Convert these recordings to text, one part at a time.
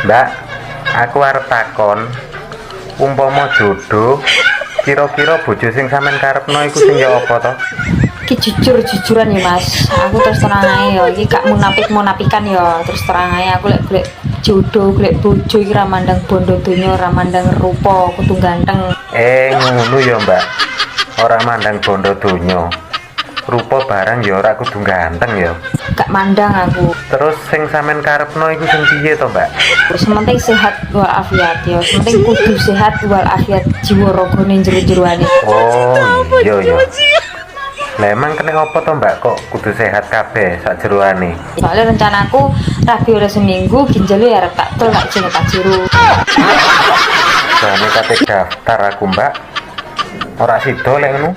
Mbak, aku arep takon, umpama jodoh, kira-kira bojo sing sampean karepno iku sing ya apa to? Ki jujur-jujuran ya Mas, aku terus terang ae ya, iki gak munafikan ya, terus terang ae aku lek golek jodoh, golek bojo iki ra mandang bondo donya, ra mandang rupa, kudu ganteng. Ngono ya Mbak, ora mandang bondo donya. Rupa barang ya ora kudu ganteng ya. Gak mandang aku. Terus sing sampean karepno iku sing piye to Mbak? Sementing sehat walafiat ya, sementing kudu sehat walafiat jiwa ragane jero-jeroane. Oh iya ya. Lah emang kena apa to Mbak kok kudu sehat kabeh sak jeroane? Soalnya rencanaku rabi oleh seminggu ginjalnya ya arep tak tol tak jenenge tak jero. Jane kate daftar aku Mbak. Ora sida lek ngono.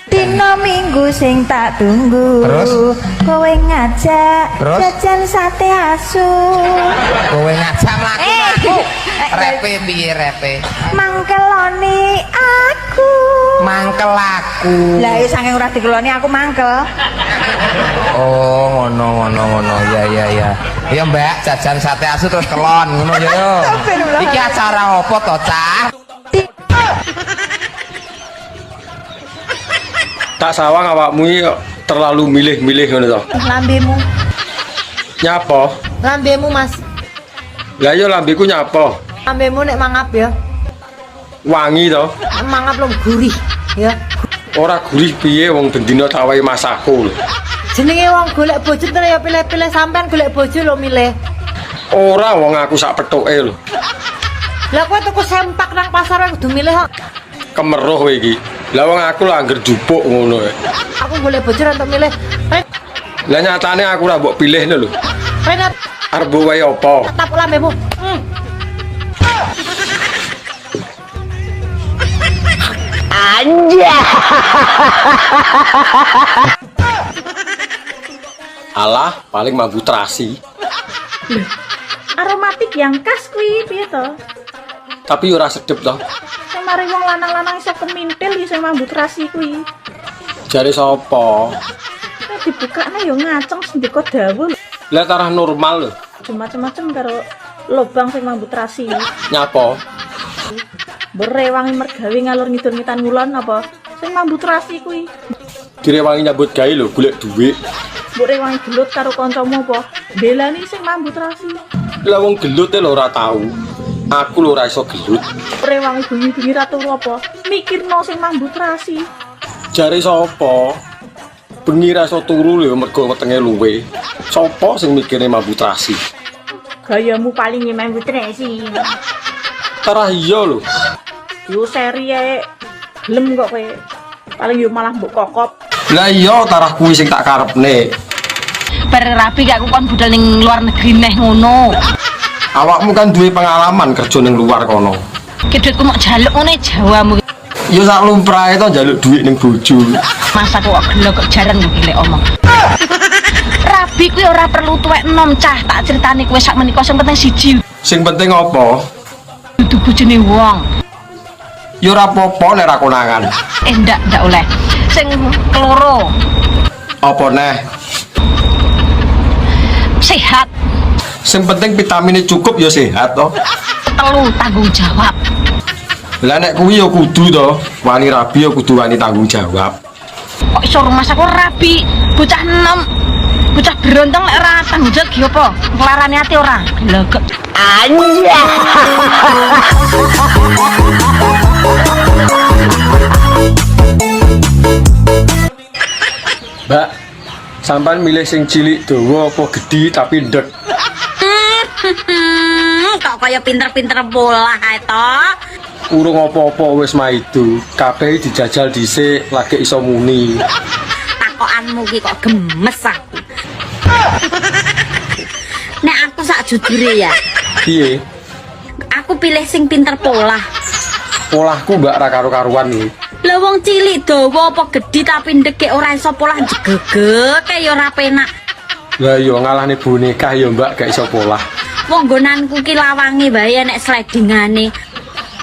Dino minggu sing tak tunggu. Terus? Kowe ngajak Terus? jajan sate asu. Kowe ngajak mlaku. Repe piye repe? Mangkeloni aku. Mangkel aku. Lah saking ora dikeloni aku mangkel. Oh, ngono. Ya. Ya Mbak, jajan sate asu terus kelon ngono ya yo. Iki acara apa to, Cah? Tak sawang awakmu iki terlalu milih-milih ngono to. Lambemu. Nyapa? Lambemu Mas. Lah ya lambeku nyapa? Lambemu nek mangap ya. Wangi to. Mangap lho gurih ya. Ora gurih piye wong bendina tak wae masakku lho. Jenenge wong golek bojo terus ya pilih-pilih sampean golek bojo lho milih. Ora wong aku sak pethuke lho. Lah kowe tuku sempak nang pasar wae kudu milih kok. Kemeruh kowe iki. Lah wong aku lah angger jupuk ngono ya. Aku golek bojo untuk milih. Lah nyatane aku ora mbok pilihne lho. Renat Arep mbok wae apa? tetap lambemu. Alah, paling mampu terasi. Aromatik yang khas kuwi piye to? Tapi ora sedep to. Sing mari wong lanang-lanang iso kemintil iso mambut rasi kuwi. Jare sapa? Nek dibukakne yo ngaceng sendika dawuh lho. Lah tarah normal lho. Macem-macem karo lobang sing mambut rasi. Nyapa? Berewangi mergawe ngalur ngidul ngitan ngulon apa? Sing mambut rasi kuwi. Direwangi nyambut gawe lho, golek dhuwit. Mbok rewangi gelut karo kancamu apa? Belani sing mambut rasi. Lah wong gelut e lho ora tau. Aku lho ora iso gelut. Rewangi bengi-bengi ratu apa? Mikirno sing mambut rasi. Jare sapa? Bengi ra iso turu lho mergo wetenge luwe. Sapa sing mikire mambu trasi? Gayamu paling mambut rasi. Tarah iya lho. Yo seri ae. Gelem kok kowe. Paling yo malah mbok kokop. Lah iya tarah kuwi sing tak karepne. Bareng rapi gak aku kon budal ning luar negeri neh ngono. Awakmu kan duwe pengalaman kerja ning luar kono. Ki duitku mok jaluk ngene Jawamu. Ya sak lumrahe to njaluk dhuwit ning bojo. Masa kok gelo kok jarang golek omong. Rabi kuwi ora perlu tuwek enom cah, tak critani kowe sak menika sing penting siji. Sing penting apa? Dudu bojone wong. Ya ora apa-apa nek ra konangan. Ndak oleh. Sing keloro Apa neh? sehat, Sing penting vitamine cukup ya sehat to. telu tanggung jawab. Lah nek kuwi ya kudu to, wani rabi ya kudu wani tanggung jawab. Kok iso rumah aku rabi, bocah enom, bocah berontong lek ora tanggung jawab ki apa? Kelarane ati ora? Glegek. Mbak, sampean milih sing cilik dawa apa gedhi tapi ndek? Kok kaya pinter-pinter bola kae to? Urung apa-apa wis maido. Kabeh dijajal dhisik lagi iso muni. Takokanmu ki kok gemes aku. Nek aku sak jujure ya, Piye? aku pilih sing pinter pola. Polahku mbak ra karo-karuan iki. Lah wong cilik dawa apa gedhi tapi ndek ora iso polah jegege ya ora penak. Lah yo ngalahne boneka ya mbak gak iso polah. Wong nggonanku ki lawange wae nek slidingane.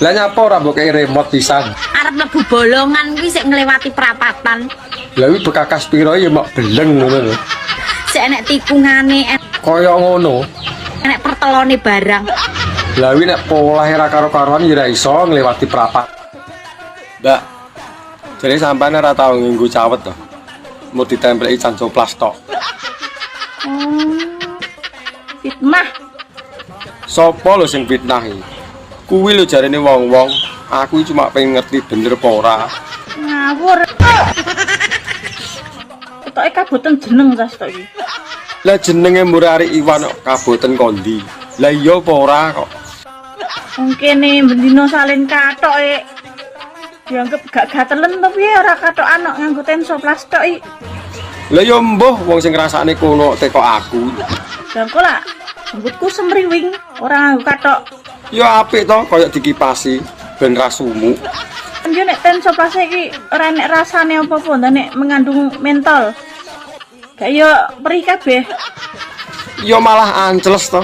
Lah nyapa ora mbok kei remote pisan. Arep mlebu bolongan kuwi sik nglewati perapatan. Lah kuwi bekakas piro ya mak beleng ngono lho. cek enek tikungane, Kaya ngono. enek pertelone barang. Lah wi nek polahe ra karo-karoan ya ra iso ngliwati prapat. Mbak. Jadi sampean ora tau nganggo cawet to. Mau ditempeli cancoplas tok. Fitnah. Sopo lho sing fitnah iki? Kuwi lho jarene wong-wong, aku cuma pengen ngerti bener apa ora. Ngawur. Ketoke kaboten jeneng tas tok iki. Lah jenenge Murari Iwan kok kaboten kondi. Lah iya apa ora kok. Wong kene bendino salin katoke. Dianggep gak gatelen to piye ora katokan kok nganggo tenso plastik iki. Lah ya mbuh wong sing ngrasakne kono teko aku. Lah kok lah rambutku semriwing ora nganggo katok. Ya apik to kaya dikipasi ben ra sumuk. Yo nek tenso plastik iki ora enek rasane apa-apa nek mengandung mentol. Gak yo perih kabeh. Ya malah anceles to.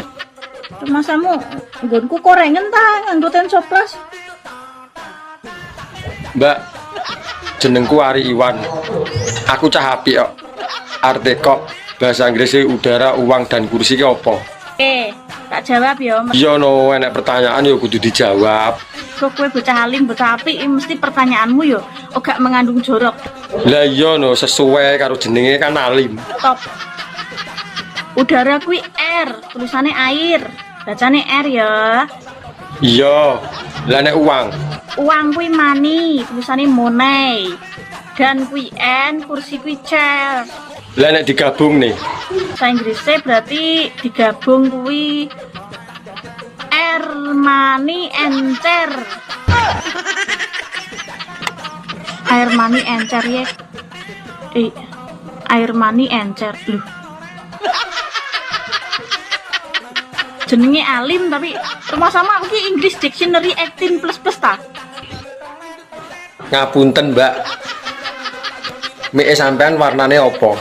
Masamu nggonku korengen ta nganggo tenso plastik. Mbak, jenengku Ari Iwan. Aku cah apik kok. Arte kok bahasa Inggrisnya udara, uang dan kursi ki apa? Tak jawab ya. Iya no, enek pertanyaan ya kudu dijawab. Kok kowe bocah alim, bocah apik mesti pertanyaanmu yo gak mengandung jorok. Lah iya no, sesuai karo jenenge kan alim. Top. Udara kuwi air, tulisannya air. Bacane air ya. Iya. Lah nek uang. Uang kuwi money, tulisannya money. Dan kuwi n, kursi kuwi chair. Lah nek digabung nih. Bahasa Inggrisnya berarti digabung kuwi air, money, and chair. Air, money, and chair ya. Air, money, and chair. Loh. Jenenge alim tapi rumah sama aku ki English Dictionary 18++ ta. Ngapunten, Mbak. Mie sampean warnane apa?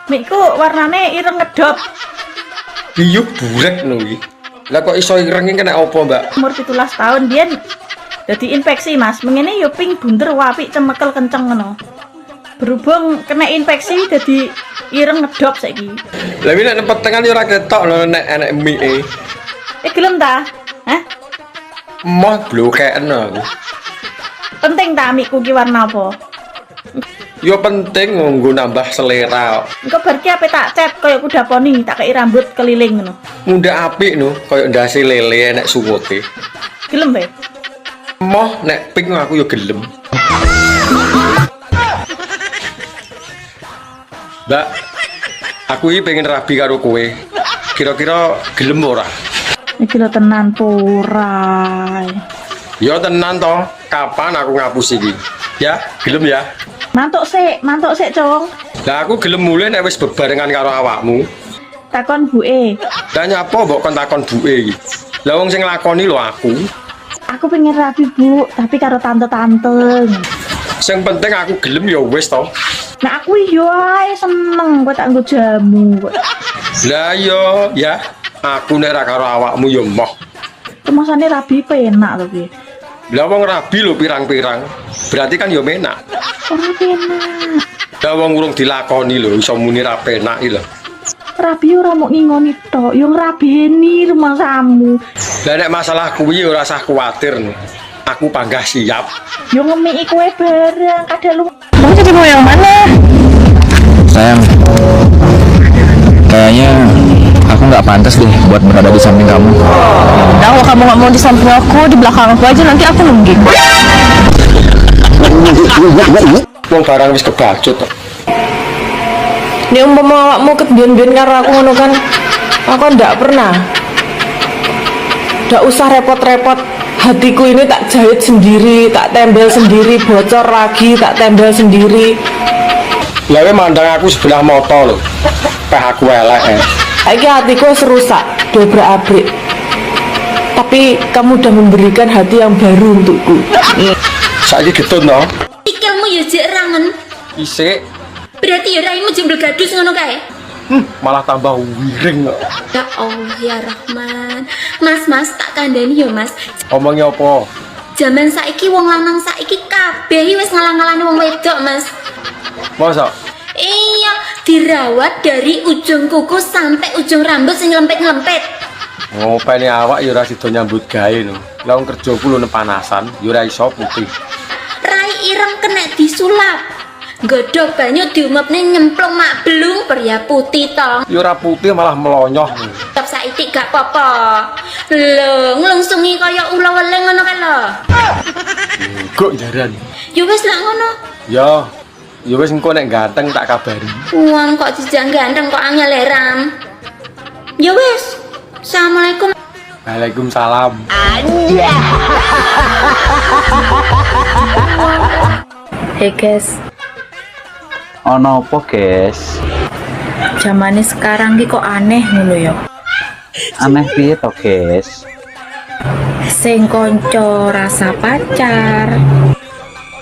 Mikku warnane ireng ngedop. Biyu burek no iki. Lah kok iso ireng kena apa, Mbak? Umur 17 tahun biyen dadi infeksi, Mas. Mengene yo ping bunder apik cemekel kenceng ngono. Berhubung kena infeksi dadi ireng ngedop saiki. Lah iki nek petengan yo ora ketok lho nek enek mie. Gelem ta? Hah? Moh blokeken aku. Penting ta amikku ki warna apa? Yo penting nganggo nambah selera. Engko bar ki ape tak cat kaya kuda poni, tak kei rambut keliling ngono. Muda apik no, kaya ndase lele enek suwote. Gelem wae. Moh nek pink aku yo gelem. Mbak, aku iki pengen rabi karo kowe. Kira-kira gelem ora? Iki lho tenan porai. Ya tenan to. Kapan aku ngapus iki? Ya, gelem ya. Mantuk sik, Cong. Lah aku gelem mulai nek wis bebarengan karo awakmu. Takon buke. Lah nyapa mbok kon takon buke iki? Lah wong sing nglakoni lho aku. Aku pengen rapi, Bu, tapi karo tante-tante. Sing penting aku gelem ya wis to. Nah aku yo ae seneng kok tak nggo jamu kok. Lah yo ya, aku nek ra karo awakmu ya moh. Kemasane rabi penak to piye? Lah wong rabi lho pirang-pirang. Berarti kan ya menak. Ora penak. Lah wong urung dilakoni lho iso muni ra penak iki lho. Rabi ora mau ngingoni tok, yo ngrabeni rumah samu. Lah nek masalah kuwi ora usah kuwatir no. Aku panggah siap. Yo ngemiki kowe bareng kadang lu. Kamu jadi mau yang mana? Sayang, kayaknya aku nggak pantas deh buat berada di samping kamu. Nah, kalau kamu nggak mau di samping aku, di belakang aku aja nanti aku nungging. Wong barang wis kebacut to. Nek umpama awakmu kebiyen-biyen karo aku ngono kan, aku ndak pernah. Ndak usah repot-repot. Hatiku ini tak jahit sendiri, tak tempel sendiri, bocor lagi, tak tempel sendiri. Lah kowe mandang aku sebelah mata lho. Peh aku elek. Saiki hatiku wis rusak, dobrak-abrik. Tapi kamu udah memberikan hati yang baru untukku. Saiki getun to. Sikilmu ya jek rangen. Isik Berarti ya raimu jembel gadus ngono kae. malah tambah wiring kok. Ya Allah ya Rahman. Mas tak kandhani ya Mas. Omongnya apa? Zaman saiki wong lanang saiki kabeh wis ngalang-alani wong wedok Mas. Masa? Iya, dirawat dari ujung kuku sampai ujung rambut sing lempet-lempet. Ngopeni awak ya ora sida nyambut gawe no. Lah wong kerja ku lho panasan, ya ora iso putih. Rai ireng kena disulap. Godhog banyu diumupne nyemplung mak belung pria putih to. Ya ora putih malah melonyoh. Tetep saiki gak apa-apa. Lho, nglungsungi kaya ula weleng ngono kae lho. Kok jaran. Ya wis lak ngono. Ya wis engko nek ganteng tak kabari. Wong kok dijang ganteng kok angel ram. Ya wis. Assalamualaikum. Waalaikumsalam. Hey guys, Ono apa, guys? zamane sekarang ki kok aneh ngono ya. Aneh piye to, guys? Sing kanca rasa pacar,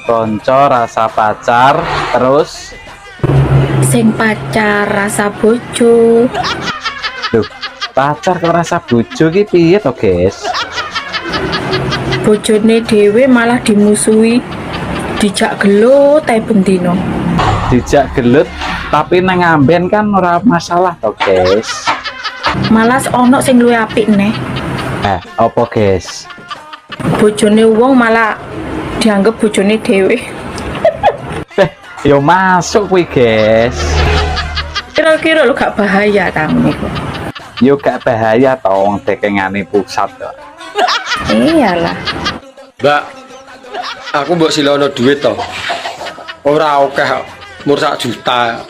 Konco rasa pacar, terus sing pacar rasa bojo, Duh, pacar kok rasa bojo ki piye to, guys? bojone dhewe malah dimusuhi, dijak gelut ae bendino. Dijak gelut tapi nang amben kan ora masalah to, guys. Malas ono sing luwih apik neh. Apa, guys? Bojone wong malah dianggap bojone dhewe. Yo masuk kuwi, guys. Kira-kira lu gak bahaya tamu iku. Yo gak bahaya to wong dekengane pusat to. Iyalah. Mbak, aku mbok silono duit to. Ora akeh, mur 1 juta.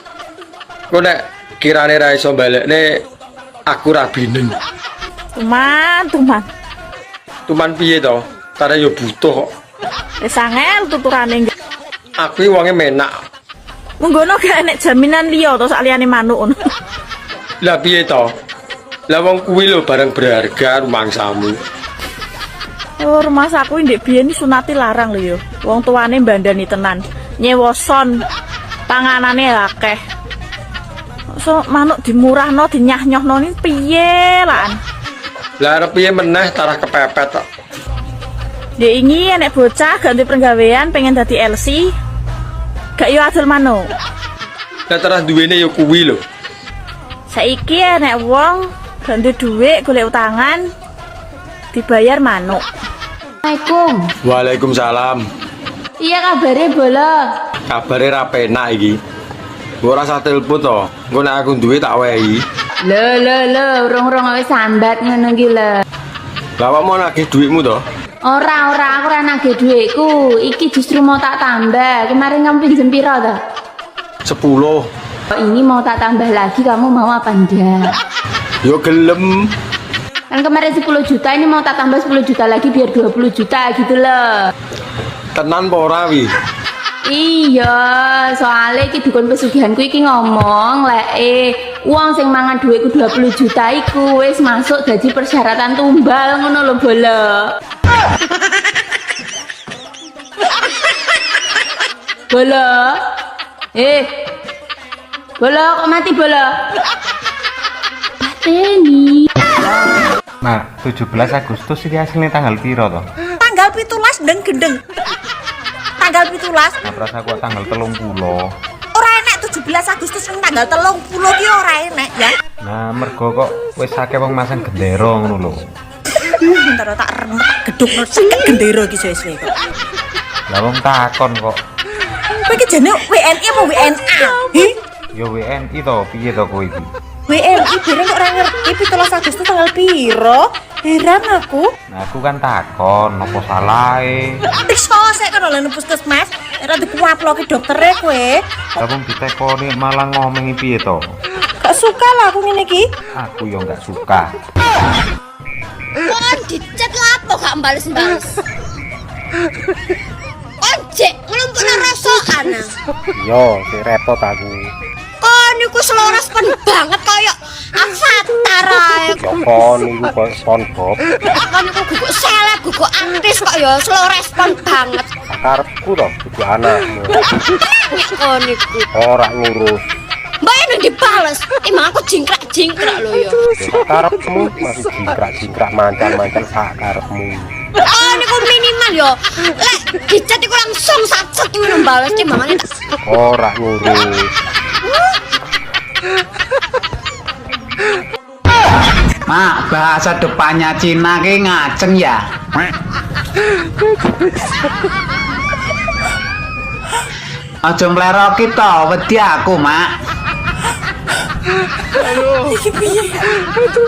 Kok nek kirane ra iso balekne aku ra binen. Tuman. Tuman piye to? Tare yo butuh kok. Wis angel tuturane. Aku iki wonge menak. Munggono gak enek jaminan liya to sak liyane manuk ngono. Lah piye to? Lah wong kuwi lho barang berharga rumangsamu. Oh, rumah saku ndek biyen sunati larang lho yo. Wong tuane mbandani tenan. Nyewa son. Panganane akeh. So manuk dimurahno dinyah-nyohno ni piye lan? Lah arep piye meneh tarah kepepet kok. Ya ini enek bocah ganti penggawean pengen dadi LC. Gak yo adol manuk. Lah tarah duwene yo kuwi lho. Saiki enek wong ganti dhuwit golek utangan dibayar manuk. Assalamualaikum. Waalaikumsalam. Iya kabare bola. Kabare ra penak iki. Mbok ora usah telepon to. Engko nek aku duwe tak wehi. Lho, urung-urung wis sambat ngono iki lho. Lah awakmu nagih dhuwitmu to? Ora, aku ora nagih dhuwitku. Iki justru mau tak tambah. Kemarin kamu pinjem piro to? 10. Ini mau tak tambah lagi, kamu mau apa enggak? Yo gelem. Kan kemarin 10 juta, ini mau tak tambah 10 juta lagi biar 20 juta gitu loh. Tenan apa ora wi? Iya, soalnya iki dukun pesugihanku iki ngomong lek uang sing mangan duitku 20 juta iku wis masuk dadi persyaratan tumbal ngono lho bola. Bola. Bola kok mati bola? Pateni. Nah, 17 Agustus iki asline tanggal piro to? Tanggal 17 ndeng gendeng. Tanggal 17. Nah, perasa aku tanggal 30. Ora enek 17 Agustus sing tanggal 30 ki ora enek ya. Nah, mergo kok wis akeh wong masang gendera ngono lho. Bentar tak remet gedung seket gendera iki suwe-suwe kok. Lah wong takon kok. Kowe iki jane WNI apa WNA? Hih? Yo WNI to, piye to kowe iki? WNI bareng kok ora ngerti 17 Agustus tanggal piro? Heran aku. Nah, aku kan takon, apa salahe? Iso sik kan oleh puskesmas, ora dikuaploki doktere kowe. Lah wong ditekoni malah ngomongi piye to? Gak suka lah aku ngene iki. Aku yo gak suka. Kon dicet lapo gak bales-bales. Ojek ngelumpukna rasokan. Yo, sik repot aku. Kon niku seloros pen banget kaya avatar ae. Yo kon niku kok SpongeBob. Kon niku guguk selek, guguk artis kok ya slow respon banget. Karepku to, kudu anakmu. Nek kon niku. Ora ngurus. Mbak yang dibales, emang aku jingkrak-jingkrak lho ya. Karepmu masih jingkrak-jingkrak mancan-mancan sakarepmu. Oh niku minimal ya. Lek dicet iku langsung sacet ngono bales timbangannya. Ora ngurus. Mak, bahasa depannya Cina ki ngaceng ya. Aja mlero kita, wedi aku, Mak.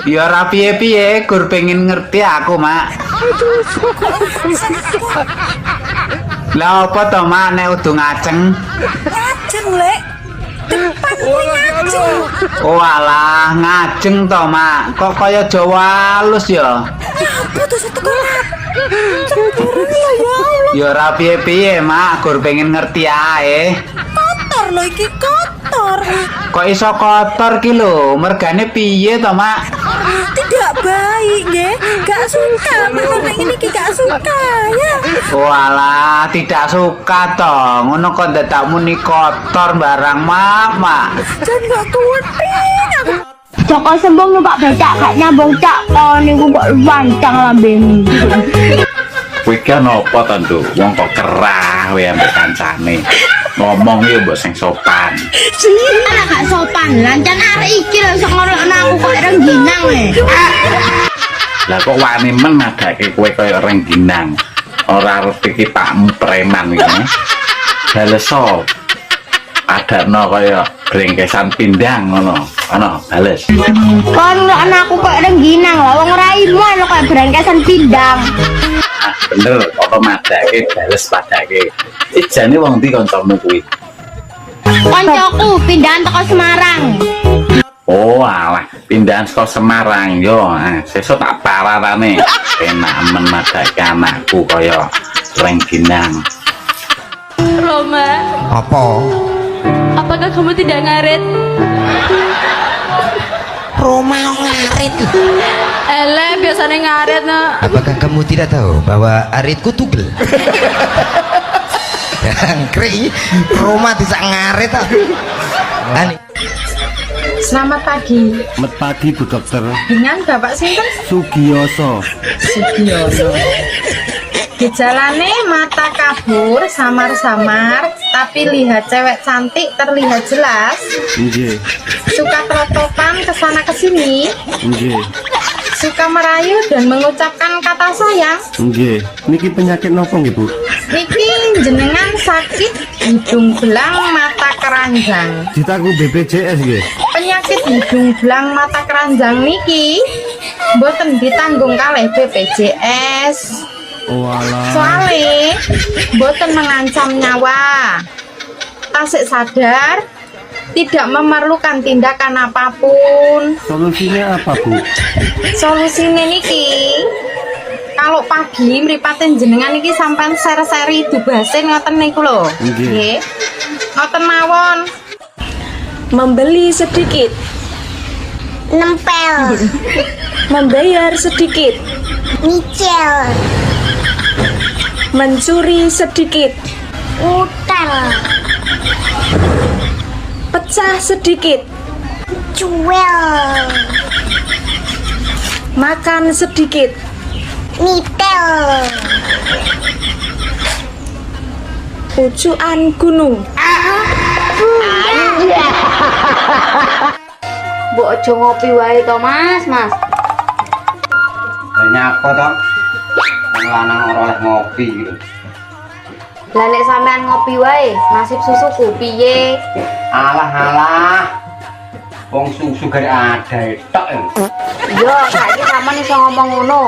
Ya ora piye-piye, gur pengen ngerti aku, Mak. Lah apa to, Mak, nek udu ngaceng? Ngajeng, Lek. Depan kuwi ngajeng. Oh alah, ngajeng to, Mak. Kok kaya Jawa halus ya? Apa tuh satu kolam? Cemburu ya, ya Allah. Ya ora piye-piye, Mak, gur pengen ngerti ae. Kotor loh iki, kotor. Kok iso kotor ki lho? Mergane piye to, Mak? Tidak baik, nggih. Gak suka, menurut ini ki gak suka ya. Walah, tidak suka to. Ngono kok dadak muni kotor barang, Mak. Jangan gak kuweting aku. Joko sembung numpak becak gak nyambung cak. Oh niku kok wancang lambemu. Kuwi kan apa to, Nduk? Wong kok kerah wae ambek kancane. Ngomong yo mbok sing sopan. Ana gak sopan. Lancan arek iki lho iso ngolokno aku kok rengginang e. Lah kok wani men ngadake kowe kaya rengginang. Ora arep iki pakmu preman iki. Baleso. Adakno kaya brengkesan pindang ngono. Ana bales. Kon ngolokno aku kok rengginang lho wong raimu lho kok brengkesan pindang. Bener, apa madake bales padake. Ijane wong ndi kancamu kuwi? Koncoku pindahan teko Semarang. Oh alah, pindahan saka Semarang yo. Sesuk tak pararane. Enak men madake anakku kaya rengginang. Roma, Apa? apakah kamu tidak ngaret? Roma ngarit. Ele biasanya ngaret no. Apakah kamu tidak tahu bahwa aritku tugel? Jangkrik, Roma tidak ngarit ah. Ani. Selamat pagi. Selamat pagi Bu Dokter. Dengan Bapak sinten? Sugioso. Sugiono. Gejalane mata kabur, samar-samar, tapi lihat cewek cantik terlihat jelas. Nggih. Suka terotokan kesana kesini, Nggih. suka merayu dan mengucapkan kata sayang. Nggih. Niki penyakit nopo nggih Bu? Niki jenengan sakit hidung belang mata keranjang. Ditaku BPJS nggih. Penyakit hidung belang mata keranjang niki mboten ditanggung kalih BPJS. Walah. Soalnya mboten mengancam nyawa. Tasik sadar tidak memerlukan tindakan apapun. Solusinya apa Bu? Solusinya niki kalau pagi mripaten jenengan iki sampean seri-seri dubasin ngoten niku lho. Nggih. Ngoten mawon. Membeli sedikit, Nempel. membayar sedikit, Nyicil. mencuri sedikit, Utel. pecah sedikit, Cuel. makan sedikit, Nitel. pucukan gunung. Mbok aja ngopi wae to, Mas. Nyapa to? Wong lanang ora oleh ngopi gitu. Lah nek sampean ngopi wae, nasib susuku piye? Alah. Wong susu gare ada tok. Yo, saiki sampean iso ngomong ngono.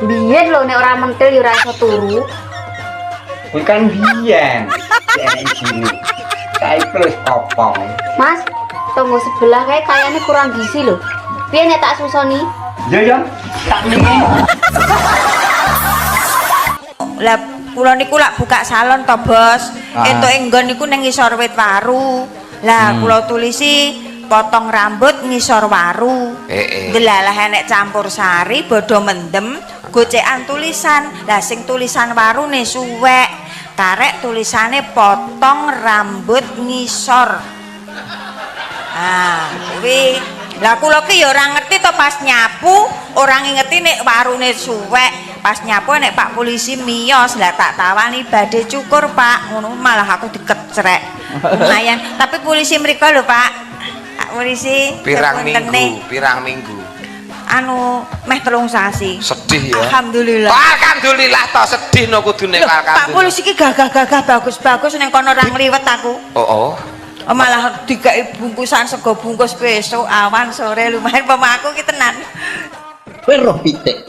Biyen lho nek ora mentil yo ora iso turu. Kuwi kan biyen. Yen sini. Saiki wis kopong. Mas, tunggu sebelah kayak kayaknya kurang gizi loh. Piye nek tak susoni? Ya. Tak ningi. Lah kula niku lak buka salon to, Bos. Entuk enggon niku ning ngisor wit waru. Lah kula tulisi potong rambut ngisor waru. Delalah enek campur sari, bodo mendem, gocekan tulisan. Lah sing tulisan warune suwek. Karek tulisane potong rambut ngisor. Kuwi lah kula ki ya ora ngerti to pas nyapu, ora ngerti nek warune suwek. Pas nyapu nek Pak polisi miyos, lah tak tawani badhe cukur, Pak. Ngono malah aku dikecrek. Lumayan, tapi polisi mriko lho, Pak. Tak Werisi Pirang kepuntene. minggu. Anu meh 3 sasi. Sedih ya. Alhamdulillah. Alhamdulillah toh sedih no kudune Loh, Pak alhamdulillah. polisi iki gagah-gagah bagus-bagus ning kono ora ngliwet aku. Oh. Malah dikai bungkusan sego bungkus besok awan sore lumayan pemaku ki tenan. Kowe roh pitik,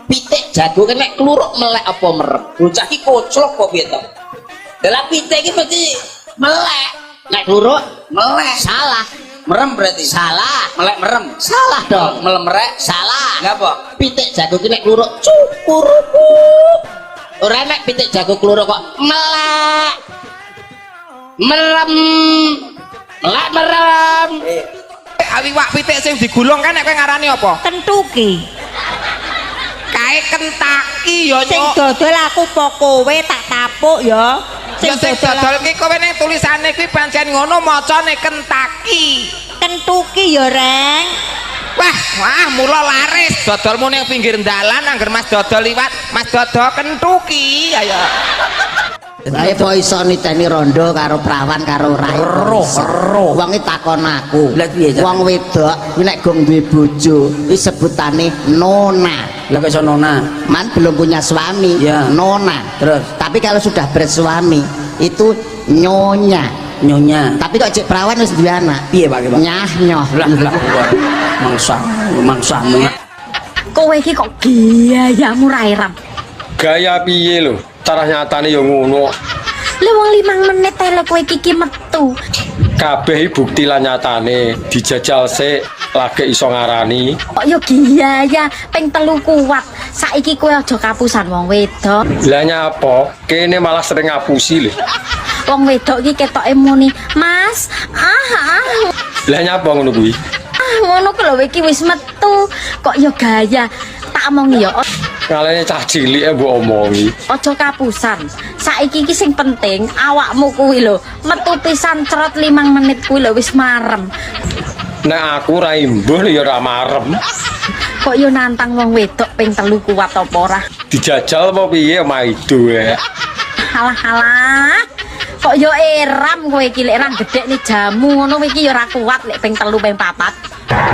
pitik jago kan nek kluruk melek apa merem. Bocah ki koclok kok piye to? Lah pitik iki mesti melek. Nek kluruk melek. Salah. Merem berarti salah. Melek merem. Salah dong. Melemrek salah. Ngapa? Pitik jago ki nek kluruk cukuruku. Ora nek pitik jago kluruk kok melek. Merem. Awiwak pitik sing digulung kan nek kowe ngarani apa? Kentuki. Kae Kentucky ya Sing dodol aku po kowe tak tapuk ya. Sing dodol ki kowe ning tulisane kuwi pancen ngono macane Kentucky. Kentuki ya, Reng. Wah, mula laris dodolmu ning pinggir dalan angger Mas dodol liwat, Mas dodol Kentucky ayo. Saya kok iso niteni rondo karo prawan karo rai. Roh. Wong iki takon aku. Wong wedok kuwi nek gong duwe bojo, iki sebutane nona. Lah kok iso nona? Man belum punya suami, ya. Nona. Terus, tapi kalau sudah bersuami itu nyonya. Tapi kok cek perawan wis duwe anak. Piye, Pak? Nyah. Lah. Mangsamu. Kowe iki kok gayamu ra eram. Gaya piye lho? Cara nyatane ya ngono. Lah wong 5 menit tele kowe iki metu. Kabeh bukti lan nyatane dijajal sik lagi iso ngarani. Kok yo gaya ping 3 kuat. Saiki kowe aja kapusan wong wedok. Lah nyapa? Kene malah sering ngapusi lho. Wong wedok iki ketoke muni, "Mas, Lah nyapa ngono kuwi? ngono ku lho iki wis metu." Kok yo gaya. Tak omongi yo. Ngalene cah cilik mbok omongi. Aja kapusan. Saiki iki sing penting awakmu kuwi lho. Metu pisan cerot 5 menit kuwi lho wis marem. Nek aku ra imbuh ya ora marem. Kok yo nantang wong wedok ping 3 kuat apa ora? Dijajal apa piye maido ya. Halah. Kok yo eram kowe iki lek ra gedhek ni jamu ngono iki yo ora kuat lek ping 3 ping 4.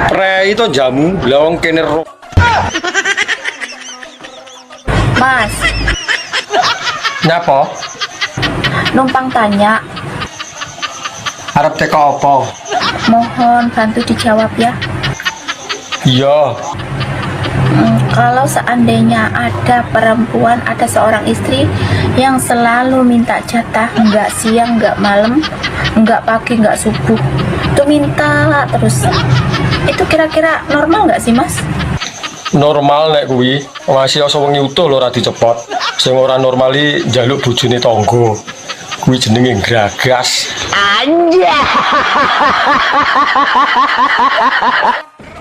Prei to jamu, lah wong kene Mas, nyapa? numpang tanya, Arep teko apa? mohon bantu dijawab ya. Iya. Kalau seandainya ada perempuan, ada seorang istri yang selalu minta jatah, nggak siang, nggak malam, nggak pagi, nggak subuh, itu minta terus. Itu kira-kira normal nggak sih, Mas? Normal nek kuwi, masih asa wengi utuh lho ora dicepot. Sing ora normali njaluk bojone tangga. Kuwi jenenge gragas.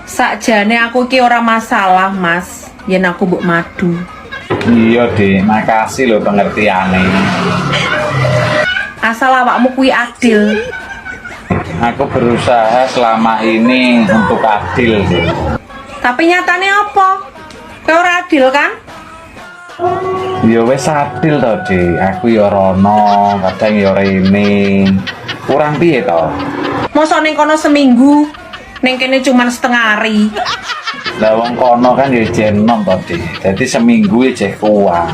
Sakjane aku ki ora masalah, Mas. Yen aku mbok madu. Iya, Dik. Makasih lho pengertiane. Asal awakmu kuwi adil. Aku berusaha selama ini untuk adil, Dik. Tapi nyatane apa? Kowe ora adil kan? Ya wis adil to, Dik. Aku ya rono, kadang ya rene. Kurang piye to? Mosok ning kono seminggu, ning kene cuman setengah hari. Lah wong kono kan ya jenom to, Dik. Dadi seminggu ya jek kuat.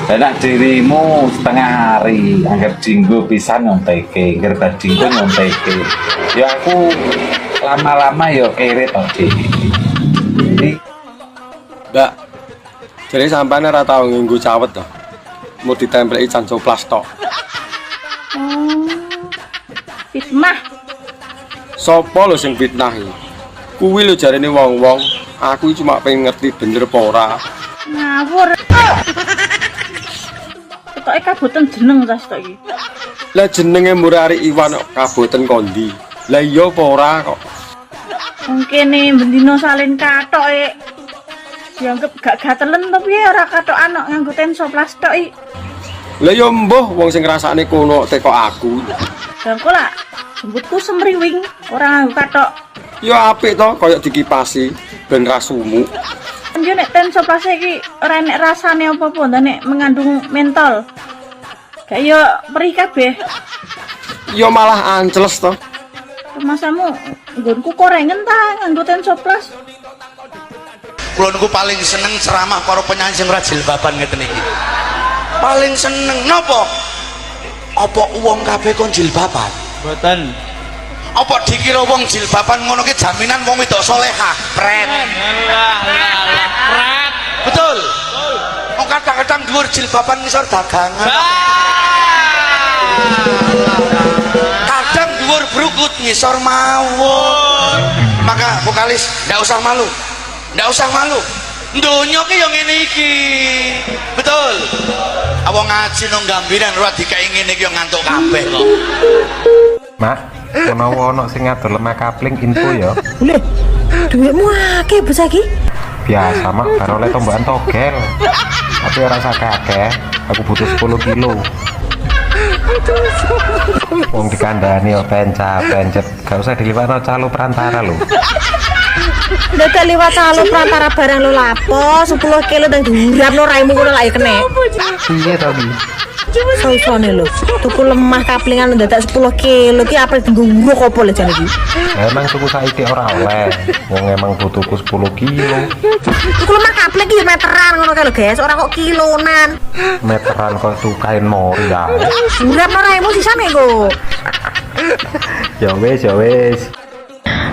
Lah nek dirimu setengah hari, angger dinggo pisan nyonteke, angger badinggo nyonteke. Ya aku lama-lama ya kere to, Dik. Mbak, jadi sampean ora tau nganggo cawet to. Mau ditempeli cancoplas tok. Fitnah. Sopo lho sing fitnah iki? Kuwi lho jarene wong-wong, aku cuma pengen ngerti bener apa ora. Ngawur. Ketoke kaboten jeneng tas tok iki. Lah jenenge Murari Iwan kok kaboten kondi. Lah iya apa ora kok. Mungkin nih bendino salin katoke. Dianggap gak gatelen tapi ora katokan kok nganggo tensoplas tok iki. Lah ya mbuh wong sing ngrasakne kono teko aku. Dan kok lah jemputku semriwing ora nganggo katok. Ya apik to kaya dikipasi ben ra sumuk. Yo nek tensoplas iki ora enek rasane apa-apa, nek mengandung mentol. Kayak yo perih kabeh. Ya malah anceles to. Masamu nggonku korengen ta nganggo Tensoplas. Kula niku paling seneng ceramah para penyanyi sing ora jilbaban ngeten iki. Paling seneng napa? Apa wong kabeh kon jilbaban? Mboten. Apa dikira wong jilbaban ngono ki jaminan wong wedok salehah? Pret. Pret. Betul. Wong kadang-kadang dhuwur jilbaban ngisor dagangan. Kadang dhuwur brukut ngisor mawon. Maka vokalis ndak usah malu. Ndak usah malu. Donya ki yo ngene iki. Betul. Awang ngaji nang gambiran ora dikai ngene iki yo ngantuk kabeh kok. Mak, menawa ono sing ngadol lemah kapling info ya. Lho, duitmu akeh bos iki. Biasa mak, baru oleh tombakan togel. Tapi ora sakake, aku butuh 10 kilo. Wong dikandani yo pencet, gak usah diliwatno calo perantara lho. Udah gak liwat calo perantara barang lo lapo 10 kilo dan durapno raimu ngono lak kene. Iya to Bi. Soisone lho, tuku lemah kaplingan ndadak 10 kilo ki apa dienggo uruk apa le jan iki? Emang tuku saiki ora oleh. Wong emang butuhku 10 kilo. Tuku lemah kapling ki meteran ngono kae lho, guys, ora kok kilonan. Meteran kok tukain mori ya. Durapno raimu sisane kok. Ya wis.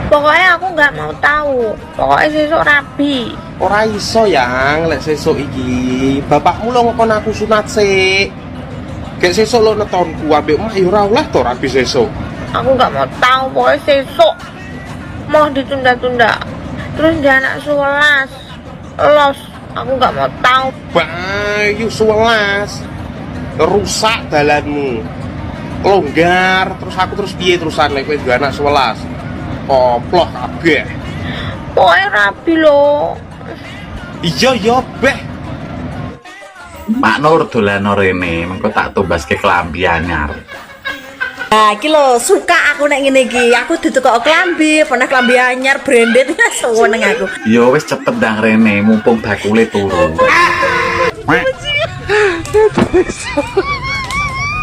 Pokoknya aku nggak mau tahu. Pokoknya sesuk rabi. Ora iso yang lek sesuk iki. Bapakmu lo ngkon aku sunat sik. Kayak sesuk lo netonku ambek mah yo ora oleh to rabi sesuk. Aku nggak mau tahu. Pokoknya sesuk mau ditunda-tunda. Terus dia anak 11 los. Aku nggak mau tahu. Bayu 11. Rusak dalanmu. Longgar terus aku terus piye terusan lek kowe duwe anak 11. Koploh kabeh. Pokoknya rabi lo. Iya beh. Mak Nur dolan rene, mengko tak tombaske klambi anyar. Nah, iki lho suka aku nek ngene iki. Aku ditukok klambi, pernah klambi anyar branded seneng aku. Ya wis cepet ndang rene, mumpung bakule turu.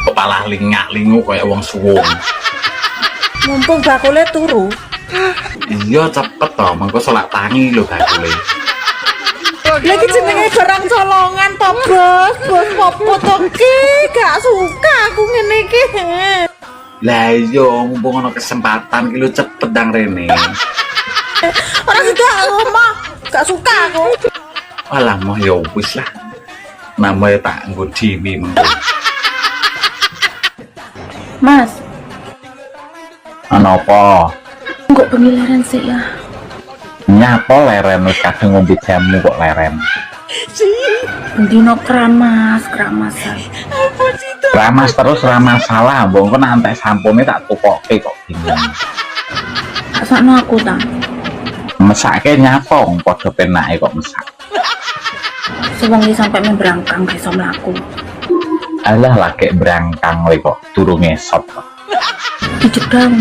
Kepala lingak-lingu kaya wong suwung. Mumpung bakule turu. Iya cepet toh, mengko salat tangi lho bakule. Lagi jenenge barang colongan to, Bos. Bos popo to ki, gak suka aku ngene iki. Lah iya, mumpung ana kesempatan ki lho cepet ndang rene. Ora suka aku mah, gak suka aku. Alah moh ya wis lah. Namanya tak nggo dhewe mengko. Mas, Ana apa? kok pengilaran sih ya? Nyapa leren wis kadung ngombe jamu kok leren. Bendino keramas. Ramas terus ra masalah, mbok engko nek entek sampune tak tukoke kok bingung. Sakno aku ta. Mesake nyapa wong padha penake kok mesak. Sewengi sampai membrangkang iso mlaku. Alah lagi berangkang le kok turu ngesot kok. Dijedang.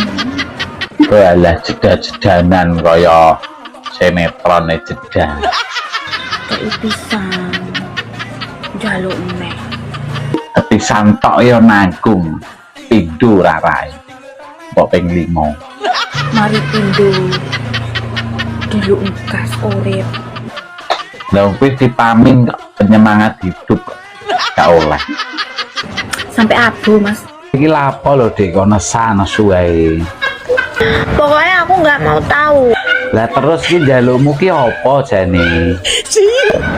Alah jeda-jedanan kaya sinetron jeda. Kayak pisang. Jaluk meneh. Pisan tok ya nanggung. Pindho rarai. Kok ping 5. Mari pindho. Diluk ngas urip. Lah kuwi dipamin kok penyemangat hidup. Gak oleh. Sampai abu, Mas. Iki lapo lho Dik, kok nesu wae. Pokoknya aku nggak mau tahu. Lah terus ki njalukmu ki apa jane?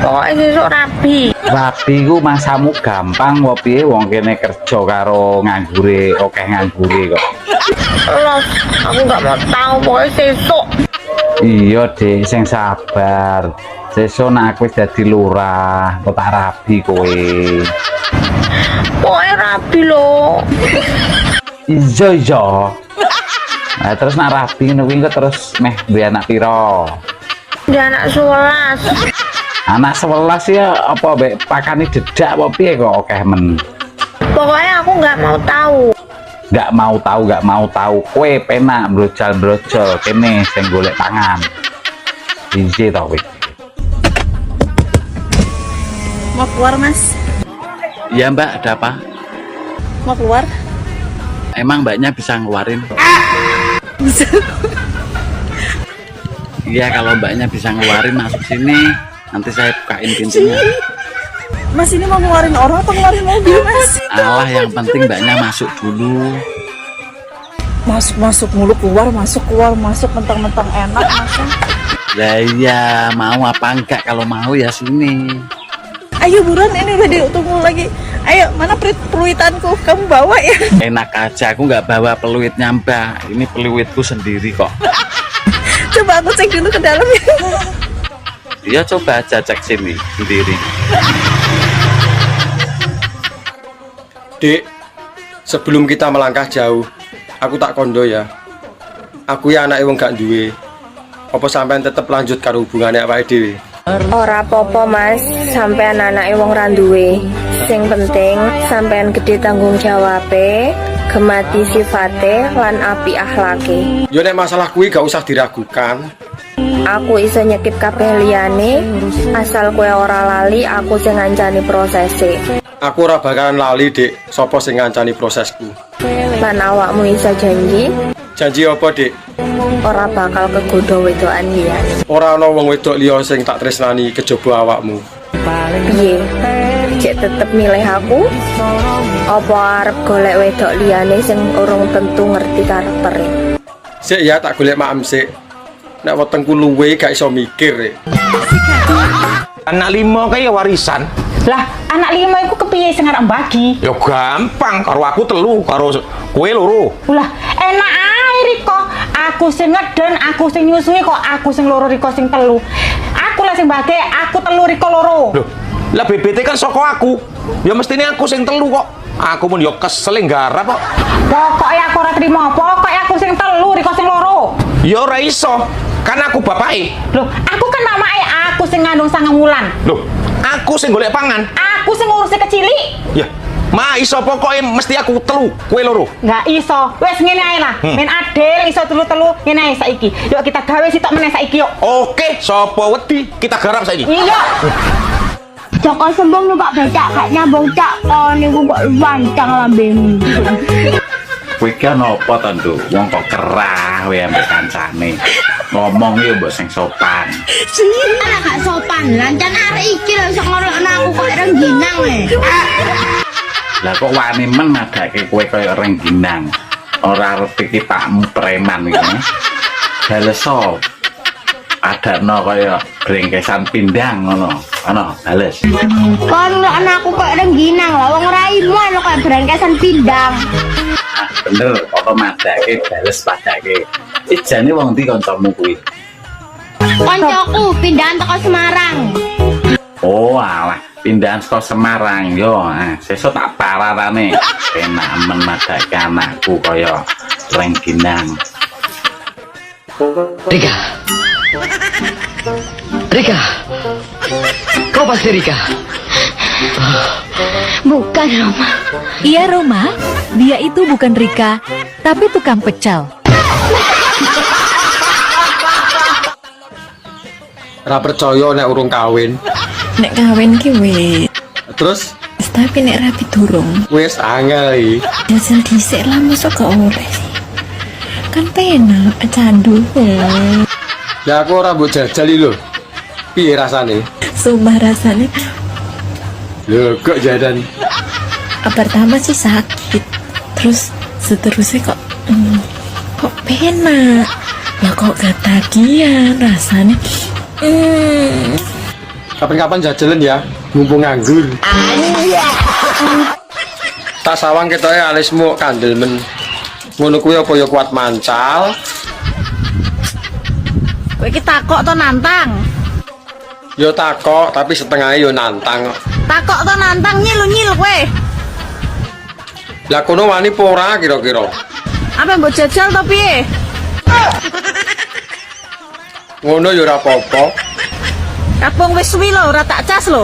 Pokoknya sesuk rabi. Rabi ku masamu gampang kok piye wong kene kerja karo nganggure, akeh nganggure kok. Los, aku nggak mau tahu. Pokoknya sesuk. Iya Dik, sing sabar. Sesuk nek aku wis dadi lurah, kok tak rabi kowe. Pokoknya rabi lo. Iya. Nah, terus nak rabi ngono kuwi terus meh duwe anak pira? Dia anak 11. Anak 11 ya apa mbek pakane dedak apa piye kok akeh men. Pokoknya aku nggak mau tahu. Nggak mau tahu. Kowe penak brojol kene sing golek pangan. Ije to kowe. Mau keluar, Mas? Iya Mbak, ada apa? Mau keluar? Emang Mbaknya bisa ngeluarin? Iya, kalau mbaknya bisa ngeluarin masuk sini, nanti saya bukain pintunya. Mas ini mau ngeluarin orang atau ngeluarin mobil, Mas? Alah, yang penting mbaknya masuk dulu. Masuk mulu, keluar, masuk, mentang-mentang enak, Mas. Lah iya, mau apa enggak? Kalau mau ya sini. Ayo buruan, ini udah ditunggu lagi. Ayo, mana peluitanku? Kamu bawa ya? Enak aja, aku nggak bawa peluitnya mbak. Ini peluitku sendiri kok. Coba aku cek dulu ke dalam ya. Iya, coba aja cek sini sendiri. Dek, sebelum kita melangkah jauh, aku tak kondo ya. Aku ya anak wong gak duwe. Apa sampean tetep lanjut karo hubungane awake dhewe? Ora apa-apa Mas, sampean anake wong ra duwe. Sing penting sampean gede tanggung jawabe, gemati sifate lan api akhlake. Yo nek masalah kuwi gak usah diragukan. Aku iso nyekip kabeh liyane, asal kowe ora lali aku sing ngancani prosese. Aku ora bakalan lali, Dik, sapa sing ngancani prosesku. Lan awakmu iso janji? Janji apa, Dik? Ora bakal kegodho wedokan liyane. Ora ana wong wedok liya sing tak tresnani kejaba awakmu. Piye? Cek tetep milih aku? Apa arep golek wedok liyane sing urung tentu ngerti karaktere? Sik ya tak golek maem sik. Nek wetengku luwe gak iso mikir. Rek. Anak 5 kaya warisan. Lah, anak 5 iku kepiye sing arep bagi? Ya gampang, karo aku 3, karo kowe 2. Lah, enak ae Riko. Aku sing ngeden, aku sing nyusui kok aku sing loro Riko sing 3. Aku lah sing bagi, aku 3 Riko 2. Loh, lah BBT kan saka aku. Ya mestine aku sing 3 kok. Aku pun yo kesel garap kok. Pokoknya aku ora trimo, pokoknya aku sing 3 Riko sing 2. Ya ora iso, kan aku bapake. Loh, aku kan mamake, aku sing ngandung 9 wulan. Loh, aku sing golek pangan. Aku sing ngurusi kecilik. Ya, ma iso pokoknya mesti aku 3, kowe 2. Nggak iso. Wes ngene ae lah. Men adil iso telu-telu ngene ae saiki. Yuk kita gawe sitok meneh saiki yuk. Oke, sapa wedi kita garap saiki. Iya. Joko sembung numpak becak gak nyambung cak. Oh niku kok lancang lambemu. Kowe ki ana apa to, Nduk? Wong kok kerah wae ambek kancane. Ngomong yo mbok sing sopan. Ana gak sopan. Lancan arek iki lho iso ngorokno aku kok rengginang le. Lah kok wani men madake kowe kaya rengginang. Ora arep iki pakmu preman iki. Baleso. Adakno kaya brengkesan pindang ngono. Ana bales. Kon anakku kok rengginang lho wong raimu ana kok brengkesan pindang. Bener, apa madake bales padake. Ijane wong ndi kancamu kuwi? Koncoku pindahan teko Semarang. Oh, alah, pindahan saka Semarang yo. Sesuk tak pararane. Enak men madake anakku kaya rengginang. Rika, kau pasti Rika? Bukan Roma. Iya Roma, dia itu bukan Rika, tapi tukang pecel. Ora percaya nek urung kawin. Nek kawin ki wis. Terus Tapi nek rapi durung. wis angel iki. Jajal dhisik lah mosok gak oleh sih. Kan penak candu. Lah aku ora mbok jajal iki lho. Piye rasane? Sumpah rasanya Lho kok jadan. pertama sih sakit. Terus seterusnya kok penak. Lah kok ketagihan rasanya. Kapan-kapan jajalan ya, mumpung nganggur. Tak sawang ketoke alismu kandel men. Ngono kuwi apa ya kuat mancal? Kowe iki takok to nantang? Yo takok tapi setengah yo nantang. Takok to nantang nyil kowe. Lah kono wani apa ora kira-kira? Apa mbok jajal to piye? Ngono yo ora apa-apa. Kapung wis suwi lho, ora tak cas lho.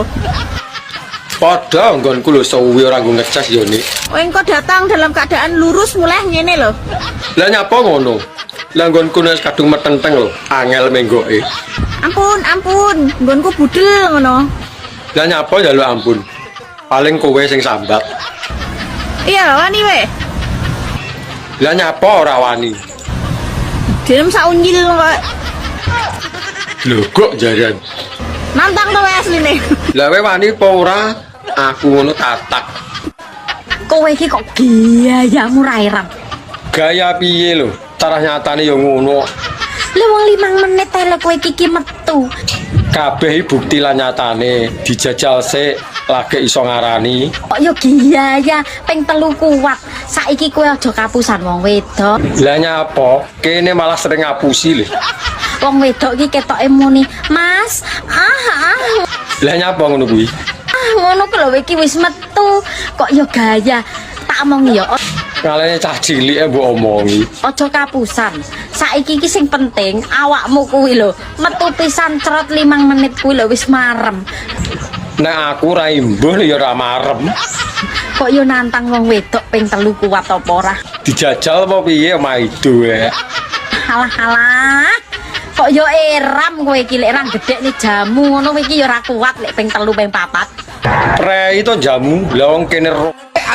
Padha nggonku lho suwi ora nggo ngecas yo nik. Kowe engko datang dalam keadaan lurus mulai ngene lho. Lah nyapa ngono? Lah nggonku wis kadung metenteng lho, angel menggoke. Ampun, nggonku budel ngono. Lah nyapa njaluk ampun. Paling kowe sing sambat. Iya, wani we. Lah nyapa ora wani? Dinem sak unyil kok. Lho kok jaran. Nantang to asline. Lah kowe wani apa ora? Aku ngono tatak. Kowe iki kok gayamu ra ireng. Gaya piye lho? Cara nyatane ya ngono. Lah wong 5 menit ae kowe iki metu. Kabeh bukti lan nyatane dijajal sik lagi iso ngarani. Kok yo gaya ping 3 kuat. Saiki kowe aja kapusan wong wedok. Lah nyapa? Kene malah sering ngapusi lho. Wong wedok iki ketoke muni, "Mas, Lah nyapa ngono kuwi? ngono ku lho iki wis metu." Kok yo gaya. Tak omongi yo. Kalene cah cilike mbok omongi. Aja kapusan. Saiki iki sing penting awakmu kuwi lho. Metu pisan cerot 5 menit kuwi lho wis marem. Nek aku ra imbuh ya ora marem. Kok yo nantang wong wedok ping 3 kuat apa ora? Dijajal apa piye maido ya. Halah. Kok yo eram kowe iki lek ra gedhekne jamu ngono iki yo ora kuat lek ping 3 ping 4. Prei to jamu, lah wong kene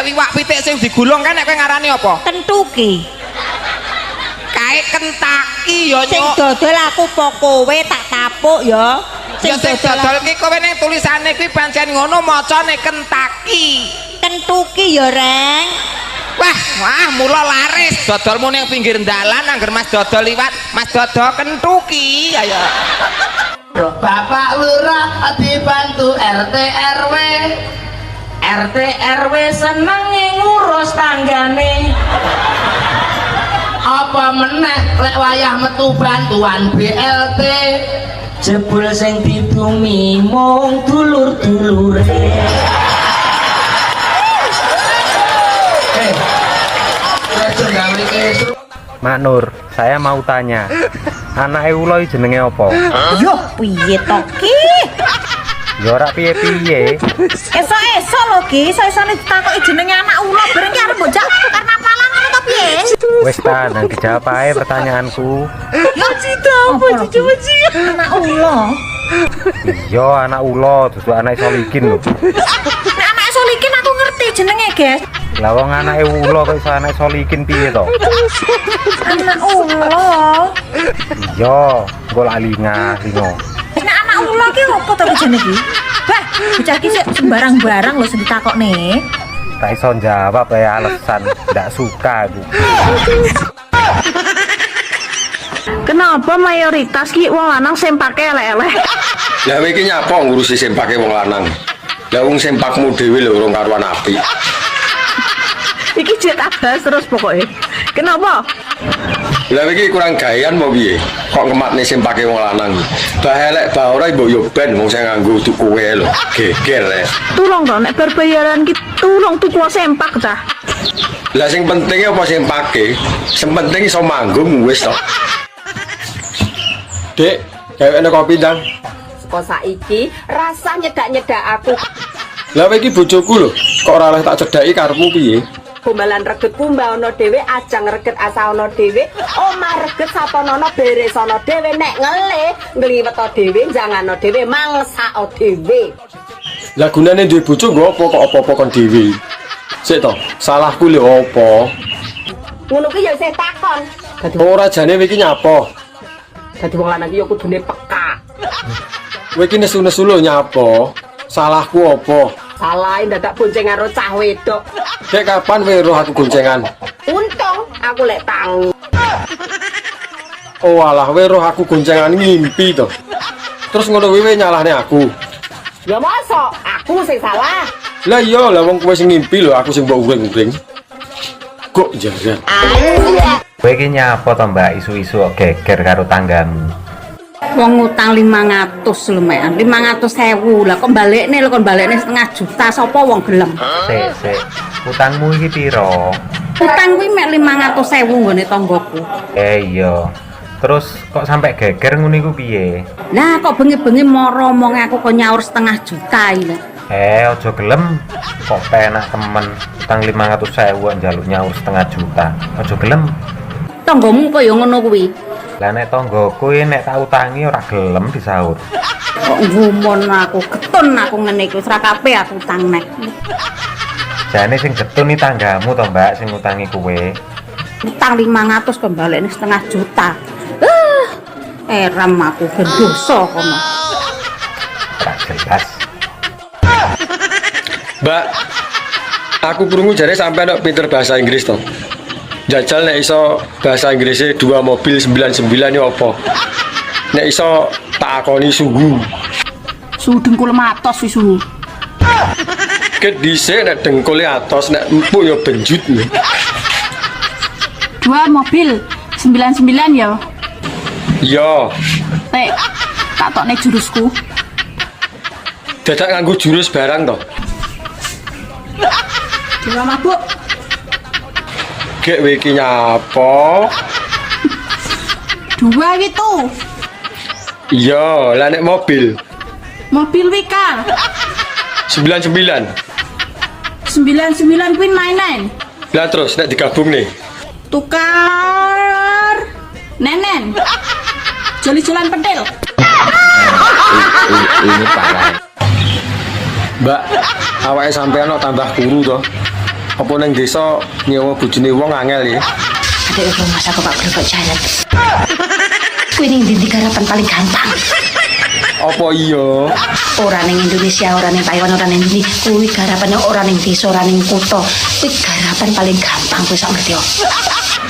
Iwak pitik sing digulung kan nek kowe ngarani apa? Kentuki. Kae Kentucky ya Sing dodol aku po kowe tak tapuk ya. Sing dodol ki kowe ning tulisane kuwi pancen ngono macane Kentucky. Kentuki ya, Reng. Wah, mula laris dodolmu ning pinggir dalan angger Mas dodol liwat, Mas dodol Kentucky. Ayo. Bapak Lurah dibantu RT RW. RT RW seneng ngurus tanggane. Apa meneh lek wayah metu bantuan BLT. Jebul sing didumi mung dulur-dulure. Mak Nur, saya mau tanya. Anake ula iki jenenge apa? Yo piye to ki? Ya ora piye-piye. Esok-esok lho ki, iso-isone ditakoki jenenge anak ula bareng ki arep bocah karena palang ngono to piye? Wis ta, nang dijawab ae pertanyaanku. Ya cita apa cici anak ula? Iya, anak ula, dudu anak Solikin lho. Nek anak Solikin aku ngerti jenenge, Guys. Lah wong anake ula kok iso anak Solikin piye to? Anak ula. Iya, engko lali lingo. Nek anak ula ki opo to jenenge iki? Bah, bocah ki sik sembarang-barang lho sing ditakokne. Tak iso jawab ya alasan, ndak suka aku. Kenapa mayoritas ki wong lanang sempake elek-elek? Lah kowe iki nyapa ngurusi sempake wong lanang? Lah wong sempakmu dhewe lho urung karuan apik. Iki jet abas terus pokoknya. Kenapa? Lah iki kurang gayan mau piye? Kok ngematne sempake wong lanang. Bah elek bah ora mbok yo ben wong sing nganggo tuku kowe lho. Geger ya. Tulung dong nek berbayaran ki tulung tuku sempak cah. Lah sing penting apa sempake? Sing penting iso manggung wis to. Dek, kayaknya kopi dang. Kok saiki rasa nyedak-nyedak aku. Lah iki bojoku lho, kok ora oleh tak cedhaki karepmu piye? Gombalan regetku mbak ono dhewe, ajang reget asa ono dhewe, omah reget saponono beres ono dhewe, nek ngliwet dhewe, jangano dhewe, mangsa dhewe. Lah gunane duwe bojo nggo apa kok apa-apa kon dhewe? Sik to, salahku lho apa? Ngono ki ya isih takon. Ora jane iki nyapa? Dadi wong lanang iki ya kudune peka. Kowe iki nesu-nesu lho nyapa? Salahku apa? Salahe dadak bonceng karo cah wedok. Dek kapan kowe roh aku goncengan? Untung aku lek tangi. Oh alah, kowe roh aku goncengan ngimpi to. Terus ngono kowe nyalahne aku. Ya mosok aku sing salah. Lah iya, lah wong kowe sing ngimpi lho, aku sing mbok uring-uring. Kok jaran. Kowe iki nyapa to, Mbak, isu-isu kok geger karo tanggamu? Wong utang 500 lho, Mek. 500.000 lah kok balekne lho, kon balekne 500 juta sapa wong gelem? Sik. Utangmu iki piro? Utang kuwi mek 500.000 nggone tanggoku. Iya. Terus kok sampai geger ngono iku piye? Lah kok bengi-bengi moro omong aku kok nyaur 500 juta iki. Aja gelem. Kok penak temen utang 500.000 njaluk nyaur 500 juta. Aja gelem. Tanggomu kok ya ngono kuwi. Lah nek tanggoku nek tak utangi ora gelem disaur. Kok ngumon aku, getun aku ngene iki wis ra kabeh aku utang nek. Jane sing getun iki tanggamu to, Mbak, sing utangi kowe. utang 500 kembali setengah juta. Eram aku berdosa kono. Jelas. Mbak, aku krungu jare sampean nek pinter bahasa Inggris to. Jajal nek iso bahasa Inggrisnya 2 mobil 99 yo apa? Nek iso tak akoni suhu. Suhu dengkul matos wis suhu. Ket dhisik nek dengkule atos nek empuk yo benjut. 2 mobil 99 ya. Yo. Nek tak tokne jurusku. Dadak nganggo jurus barang to. Dewa mabuk. Gek iki nyapa? 2 gitu. Iya, lah nek mobil Mobil wika. 99. 99 kuwi 99. Lah terus nek digabung nih. Tukar nenen. Joli-jolan pentil. Ini parah. Mbak, awake sampean kok tambah kuru to. Apa nang desa nyewa bojone wong angel ya? Ada rumah aku Pak Berkok jalan. Kuwi ning ndi garapan paling gampang. Apa iya? Ora ning Indonesia, ora ning Taiwan, ora ning ndi. Kuwi garapane ora ning desa, ora ning kutha. Kuwi garapan paling gampang kowe sak ngerti yo.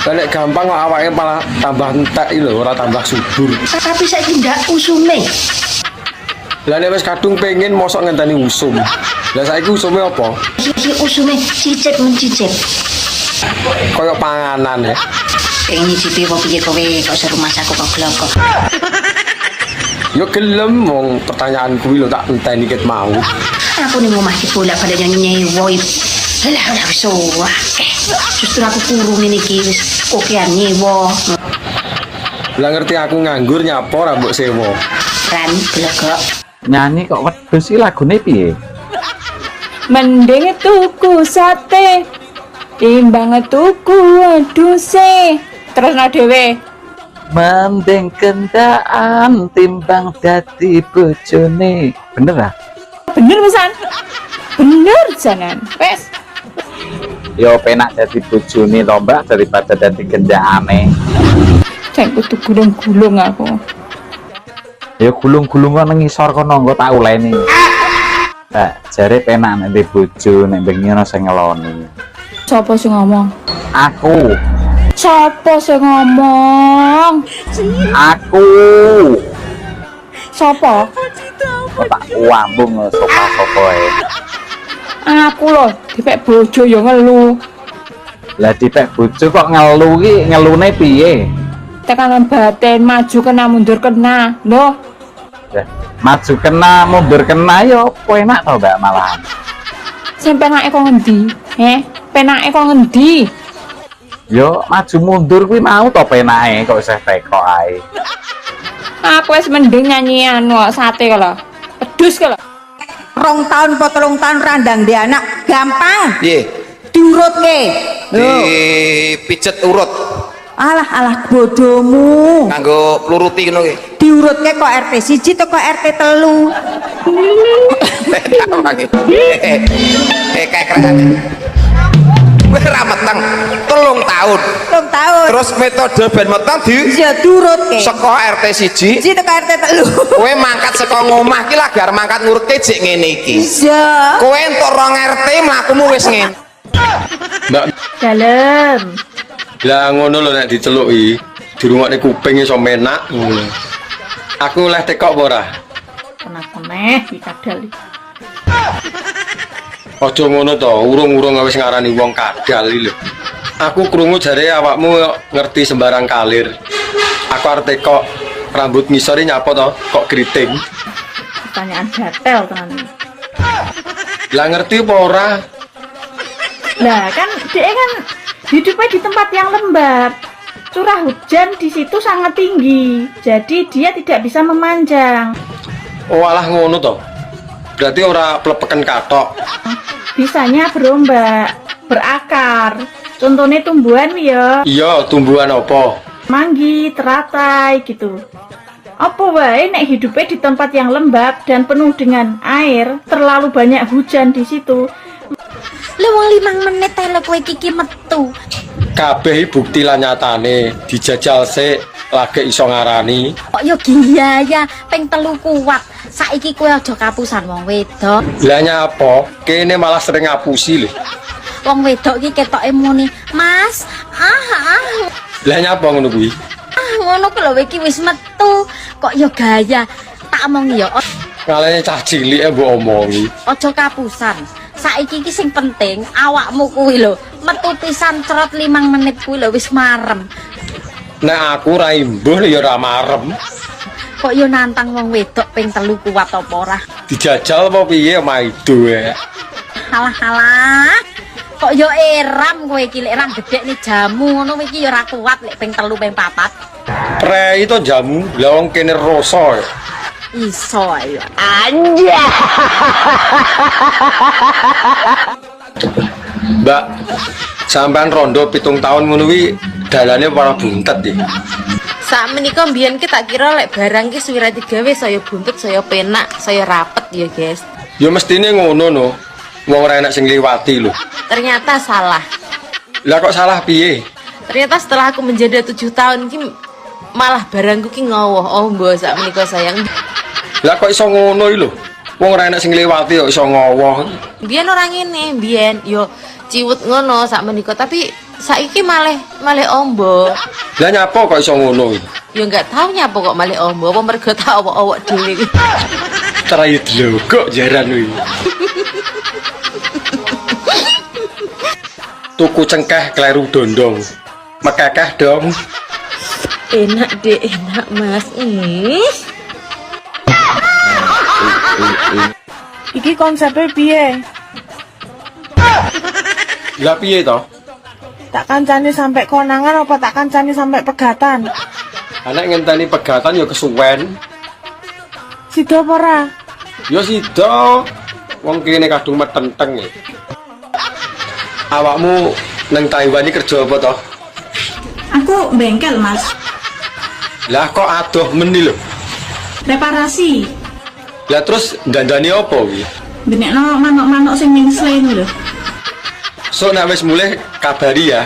Lah nek gampang kok awake malah tambah entek lho, ora tambah subur. Tapi saiki ndak usume. Lah nek wis kadung pengen mosok ngenteni usum. Lah saiki usume apa? Iki usume cicip mencicip. Kayak panganan ya. Pengen nyicipi apa piye kowe kok seru masaku kok gloko. Yo gelem wong pertanyaan kuwi lho tak enteni ket mau. Aku ning omah iki bolak-balik nyewa. Lah wis akeh. Justru aku kurung ngene iki wis kokean nyewa. Lah ngerti aku nganggur nyapa ora mbok sewa. Ran glegok. Nyanyi kok wedhus iki lagune piye? Mending tuku sate timbang tuku wedhuse. Terus no dhewe. Mending kendaan timbang dadi bojone. Bener ah? Bener pisan. Bener janan. Wes. Yo penak dadi bojone to Mbak daripada dadi gendakane. Saya kudu gulung-gulung aku. Ya gulung-gulung kok nang ngisor kono engko tak uleni. Jare penak nek ndek bojo nek bengi ana sing ngeloni. Sopo sing ngomong? Aku. Sopo sing ngomong? Aku. Sopo? Kok tak wambung sapa-sapa ae. Aku loh, dipek bojo ya ngelu. Lah dipek bojo kok ngelu ki ngelune piye? Tekanan batin maju kena mundur kena. Loh, Maju kena mundur kena yo kowe enak to Mbak malahan. sing penake kok ngendi? Penake kok ngendi? Yo maju mundur kuwi mau to penake kok isih teko ae. Aku wis mending nyanyian kok sate kala. Pedus kala. 2 tahun apa 3 tahun randang di anak gampang. Piye? Diurutke. Dipijet urut. Alah bodomu. Kanggo pluruti ngono ki. Diurutke kok RT 1 to kok RT 3. Kayak keren. Kowe ra meteng 3 tahun. 3 tahun. Terus metode ben meteng diurutke. Saka RT 1 to RT 3. kowe mangkat saka ngomah ki lagi arep mangkat ngurutke jek ngene iki. Iya. Kowe entuk 2 RT mlakumu wis ngene. Mbak, Dalem. lah ngono lho nek diceluki, dirungokne kuping iso menak ngono. Aku oleh tekok apa ora? Keneh iki kadal. Aja ngono to, urung-urung wis ngarani wong kadal iki lho. Aku krungu jare awakmu ngerti sembarang kalir. Aku arep tekok rambut ngisore nyapa to? Kok keriting? Pertanyaan gatel tenan iki. Lah ngerti apa ora? Lah kan dia kan hidupnya di tempat yang lembab. Curah hujan di situ sangat tinggi. Jadi dia tidak bisa memanjang. Oh alah ngono to. Berarti ora plepeken katok. Bisanya berombak, berakar. Contohnya tumbuhan ya. Iya, tumbuhan apa? Manggi, teratai gitu. Apa wae nek hidupnya di tempat yang lembab dan penuh dengan air, terlalu banyak hujan di situ. Lu wong 5 menit tele kowe iki metu. kabeh bukti lan nyatane dijajal sik lagi iso ngarani. Kok yo gila ya, ping 3 kuat. Saiki kowe aja kapusan wong wedok. Lah nyapa? Kene malah sering ngapusi lho. Wong wedok iki ketoke muni, "Mas, Lah nyapa ngono kuwi? ngono ku lho iki wis metu." Kok yo gaya. Tak omongi yo, Kalane cah cilik mbok omongi. aja kapusan. Saiki iki sing penting awakmu kuwi lho, metu pisan cerot 5 menit kuwi lho wis marem. Nek aku ra imbuh ya ora marem. Kok yo nantang wong wedok ping 3 kuat apa ora? Dijajal apa piye maido ya. Halah. Kok yo eram kowe iki lek ra gedhekne jamu ngono iki yo ora kuat lek ping 3 ping 4. Prei to jamu, lah wong kene rasa. Iso ayo. Anja. Mbak, sampean rondo 7 tahun ngono kuwi dalane para buntet ya. Sak menika mbiyen ki tak kira lek barang ki suwira digawe saya buntut, saya penak, saya rapet ya, guys. Ya mestine ngono no. Wong ora enak sing liwati lho. Ternyata salah. Lah kok salah piye? Ternyata setelah aku menjadi 7 tahun ki malah barangku ki ngowoh. Oh, mbok sak menika sayang. Lah kok iso ngono iki lho. Wong ora enak sing liwati kok iso ngowoh. Biyen ora ngene, biyen yo ciwut ngono sak menika, tapi saiki malah ombo. Lah nyapa kok iso ngono iki? Ya enggak tahu nyapa kok malah ombo, apa mergo tak awak-awak dhewe iki. Trai dlogok jaran kuwi. Tuku cengkeh kleru dondong. Mekekeh dong. Enak deh, enak Mas. Iki konsepnya piye? Lah piye to? Tak kancani sampai konangan apa tak kancani sampai pegatan? Anak ngenteni pegatan ya kesuwen. Sido apa ora? Ya sida. Wong kene kadung metenteng ya. Awakmu nang Taiwan iki kerja apa to? Aku bengkel, Mas. Lah kok adoh meni lho. Reparasi. Lah terus dandani apa kuwi? Benekno manuk-manuk sing mingsle lho. So nek wis mulih kabari ya.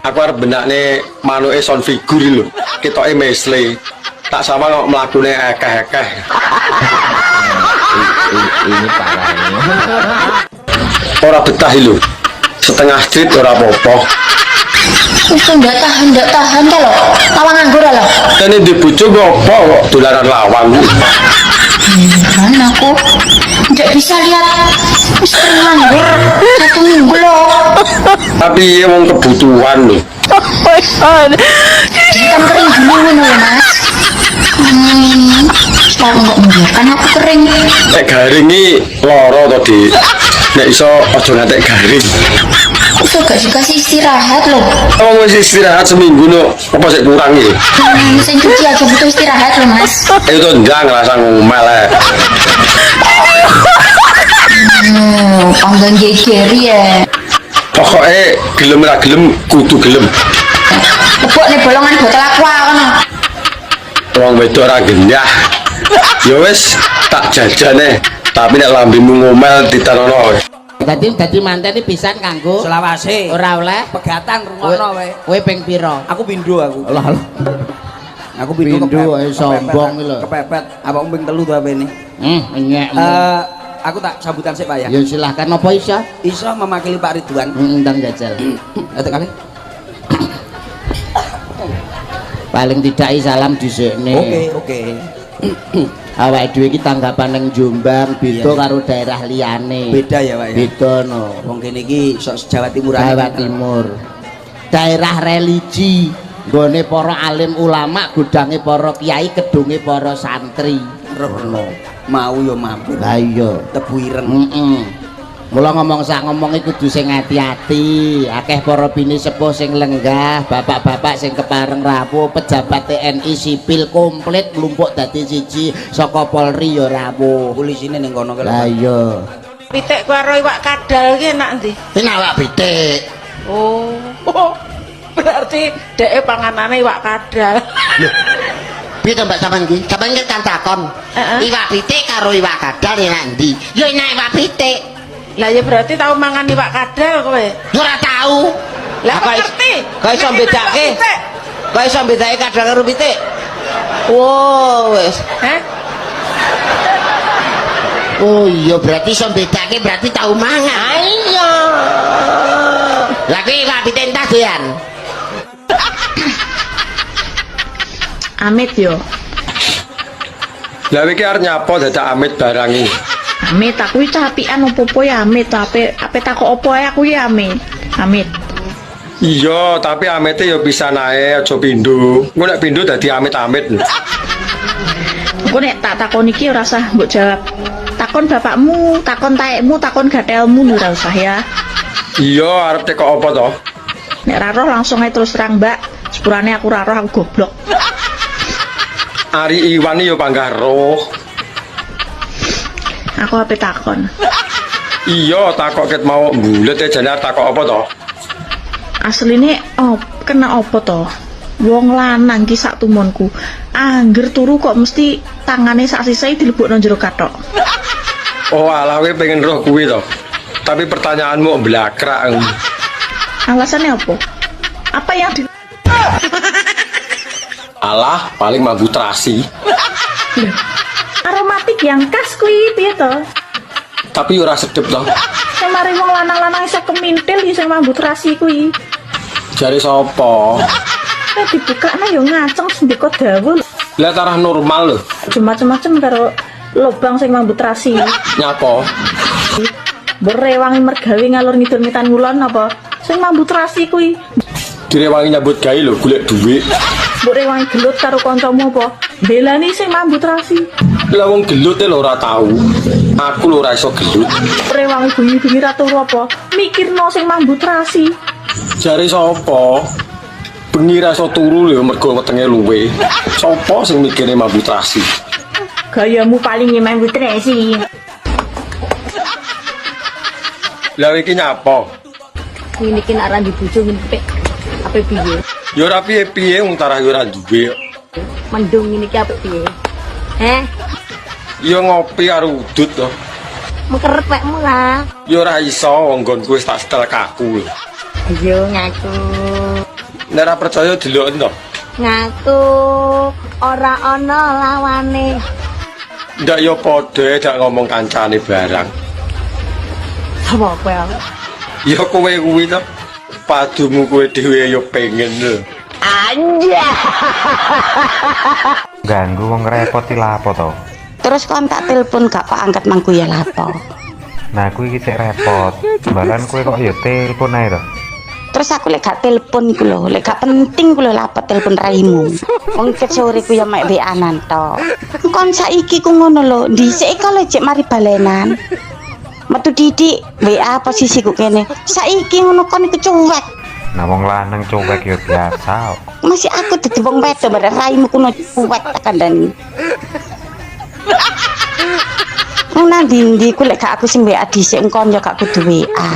Aku arep benakne manuke son figur lho. Ketoke mesle. Tak sama kok mlakune akeh-akeh. Ini parahnya. Ora betah lho. Setengah jrit ora apa-apa. Itu ndak tahan kalau lawang nganggur lah. Kene di bojo ngopo kok dolanan lawang. Kan aku ndak bisa lihat istri nganggur 1 minggu loh. Tapi ya wong kebutuhan lho. Oh my god. Kan kering gini ngono ya, Mas. Kalau nggak membiarkan aku kering. Nek garing iki lara to, Dik. Nek iso aja ngantek garing. Aku gak dikasih istirahat loh. Kamu wis istirahat seminggu no, apa sih kurang ya? Mesin cuci aja butuh istirahat loh, Mas. Itu ndang ngerasa ngomel ya. Panggang geger ya. Pokoknya gelem ra gelem kudu gelem. Lebok nih bolongan botol aqua kono. Wong wedok ra gendah. Ya wis tak jajane, tapi nek lambemu ngomel ditanono. Dadi mantene pisan kanggo Selawase. ora oleh Pegatan rungono wae. kowe ping pira? Aku pindho aku. Lah Aku pindho sombong iki lho. Kepepet. Apa ping 3 to apene? Enyek. Aku tak sambutan sik, Pak ya. Ya silahkan apa iso? Iso memakili Pak Ridwan. Ndang jajal. Atuk kali. Paling tidak salam dhisikne. Oke. Awake dhewe iki tanggapan ning Jombang beda karo daerah liyane. Beda ya, Pak ya. Beda no. Wong kene iki sok Jawa Timur. Jawa Timur. Daerah religi, nggone para alim ulama, gudange para kiai, kedunge para santri. Rono. Mau yo mampir. Lah iya, tebu ireng. Mula ngomong sak ngomong iku kudu sing ati-ati. Akeh para bini sepuh sing lenggah, bapak-bapak sing kepareng rawuh, pejabat TNI sipil komplit mlumpuk dadi siji saka Polri ya rawuh. Polisine ning kono kene. Lah iya. Pitik karo iwak kadal ki enak ndi? Enak wak pitik. Oh. Berarti dheke panganane iwak kadal. Piye to Mbak sampean iki? Sampeyan kan takon. Iwak pitik karo iwak kadal enak ndi? Ya enak iwak pitik. Lah ya berarti tahu mangan iwak kadal kowe? Ora tahu. Lah kok iso bedake? Kok iso bedake kadang karo pitik? Wow, wis. Hah? Oh iya berarti iso bedake berarti tau mangan. Iya. Lah kuwi kok pitik entah doyan. Amit yo. Lah iki arep nyapa dadak amit barang iki. Amit aku iki apian opo-opo ya amit, ape takok opo ae aku ya amit. Amit. Iya, tapi amite ya bisa nae aja pindho. Engko nek pindho dadi amit-amit. Engko nek tak takon iki ora usah mbok jawab. Takon bapakmu, takon taekmu, takon gatelmu ora usah ya. Iya, arep tekok apa to? Nek ra roh langsung ae terus terang, Mbak. Sepurane aku ra roh aku goblok. Ari Iwan ya panggah roh. Aku ape takon. Iya, takok ket mau bulet e jane takok apa to? Asline kena apa to? Wong lanang ki sak tumonku. Angger turu kok mesti tangane sak sisai dilebokno jero kathok. Oh, alah kowe pengen roh kuwi to. Tapi pertanyaanmu blakrak. Alasannya apa? Apa yang di Alah, paling mambu terasi. aromatik yang khas kuwi piye to? Tapi ora sedep to. Sing mari wong lanang-lanang iso kemintil sing mambu terasi kuwi. Jare sapa? Nek dibukakna yo ngaceng sendika dawuh. Lah tarah normal lho. Macem-macem karo lobang sing mambu terasi. Nyapa? Berewangi mergawe ngalur ngidul ngitan ngulon apa? Sing mambu terasi kuwi. Direwangi nyambut gawe lho golek dhuwit. Mbok rewangi gelut karo kancamu apa? Belani sing mambu terasi. Lah wong gelut e lho ora tau. Aku lho ora iso gelut. Rewangi bengi-bengi ra turu apa? Mikirno sing mambu terasi. Jare sapa? Bengi ra iso turu lho mergo wetenge luwe. Sapa sing mikire mambu terasi? Gayamu paling mambu terasi. Lah iki nyapa? Ini ki nek ra dibojo ngene ape piye? Ya ora piye-piye wong tarah ya ora duwe. Mendung ini ki ape piye? Ya ngopi karo udut to. Mengkeret pekmu lah. Ya ora iso wong nggonku wis tak setel kaku. Ayo ngaku. Nek ora percaya deloken to. Ngaku ora ana lawane. Ndak ya padha dak ngomong kancane barang. Apa kowe? Ya kowe kuwi to. Padumu kowe dhewe ya pengen lho. Anja. Ganggu wong repoti lapo to. Terus kon tak telepon gak kok angkat mangku ya lapo. Nah kuwi iki cek repot. Balan kowe kok ya telepon ae to. Terus aku lek gak telepon iku lho, lek gak penting ku lho lapor telepon raimu. Wong ket sore ku ya mek WA-an to. Kon saiki ku ngono lho, dhisik kalau cek mari balenan. Metu didik WA posisi ku kene. Saiki ngono kon iku cuek. Nah wong lanang cuek ya biasa. Masih aku dadi wong wedok bareng raimu kuno cuek tak kandhani. Nang ndi ku lek gak aku sing WA dhisik engkon ya gak kudu WA.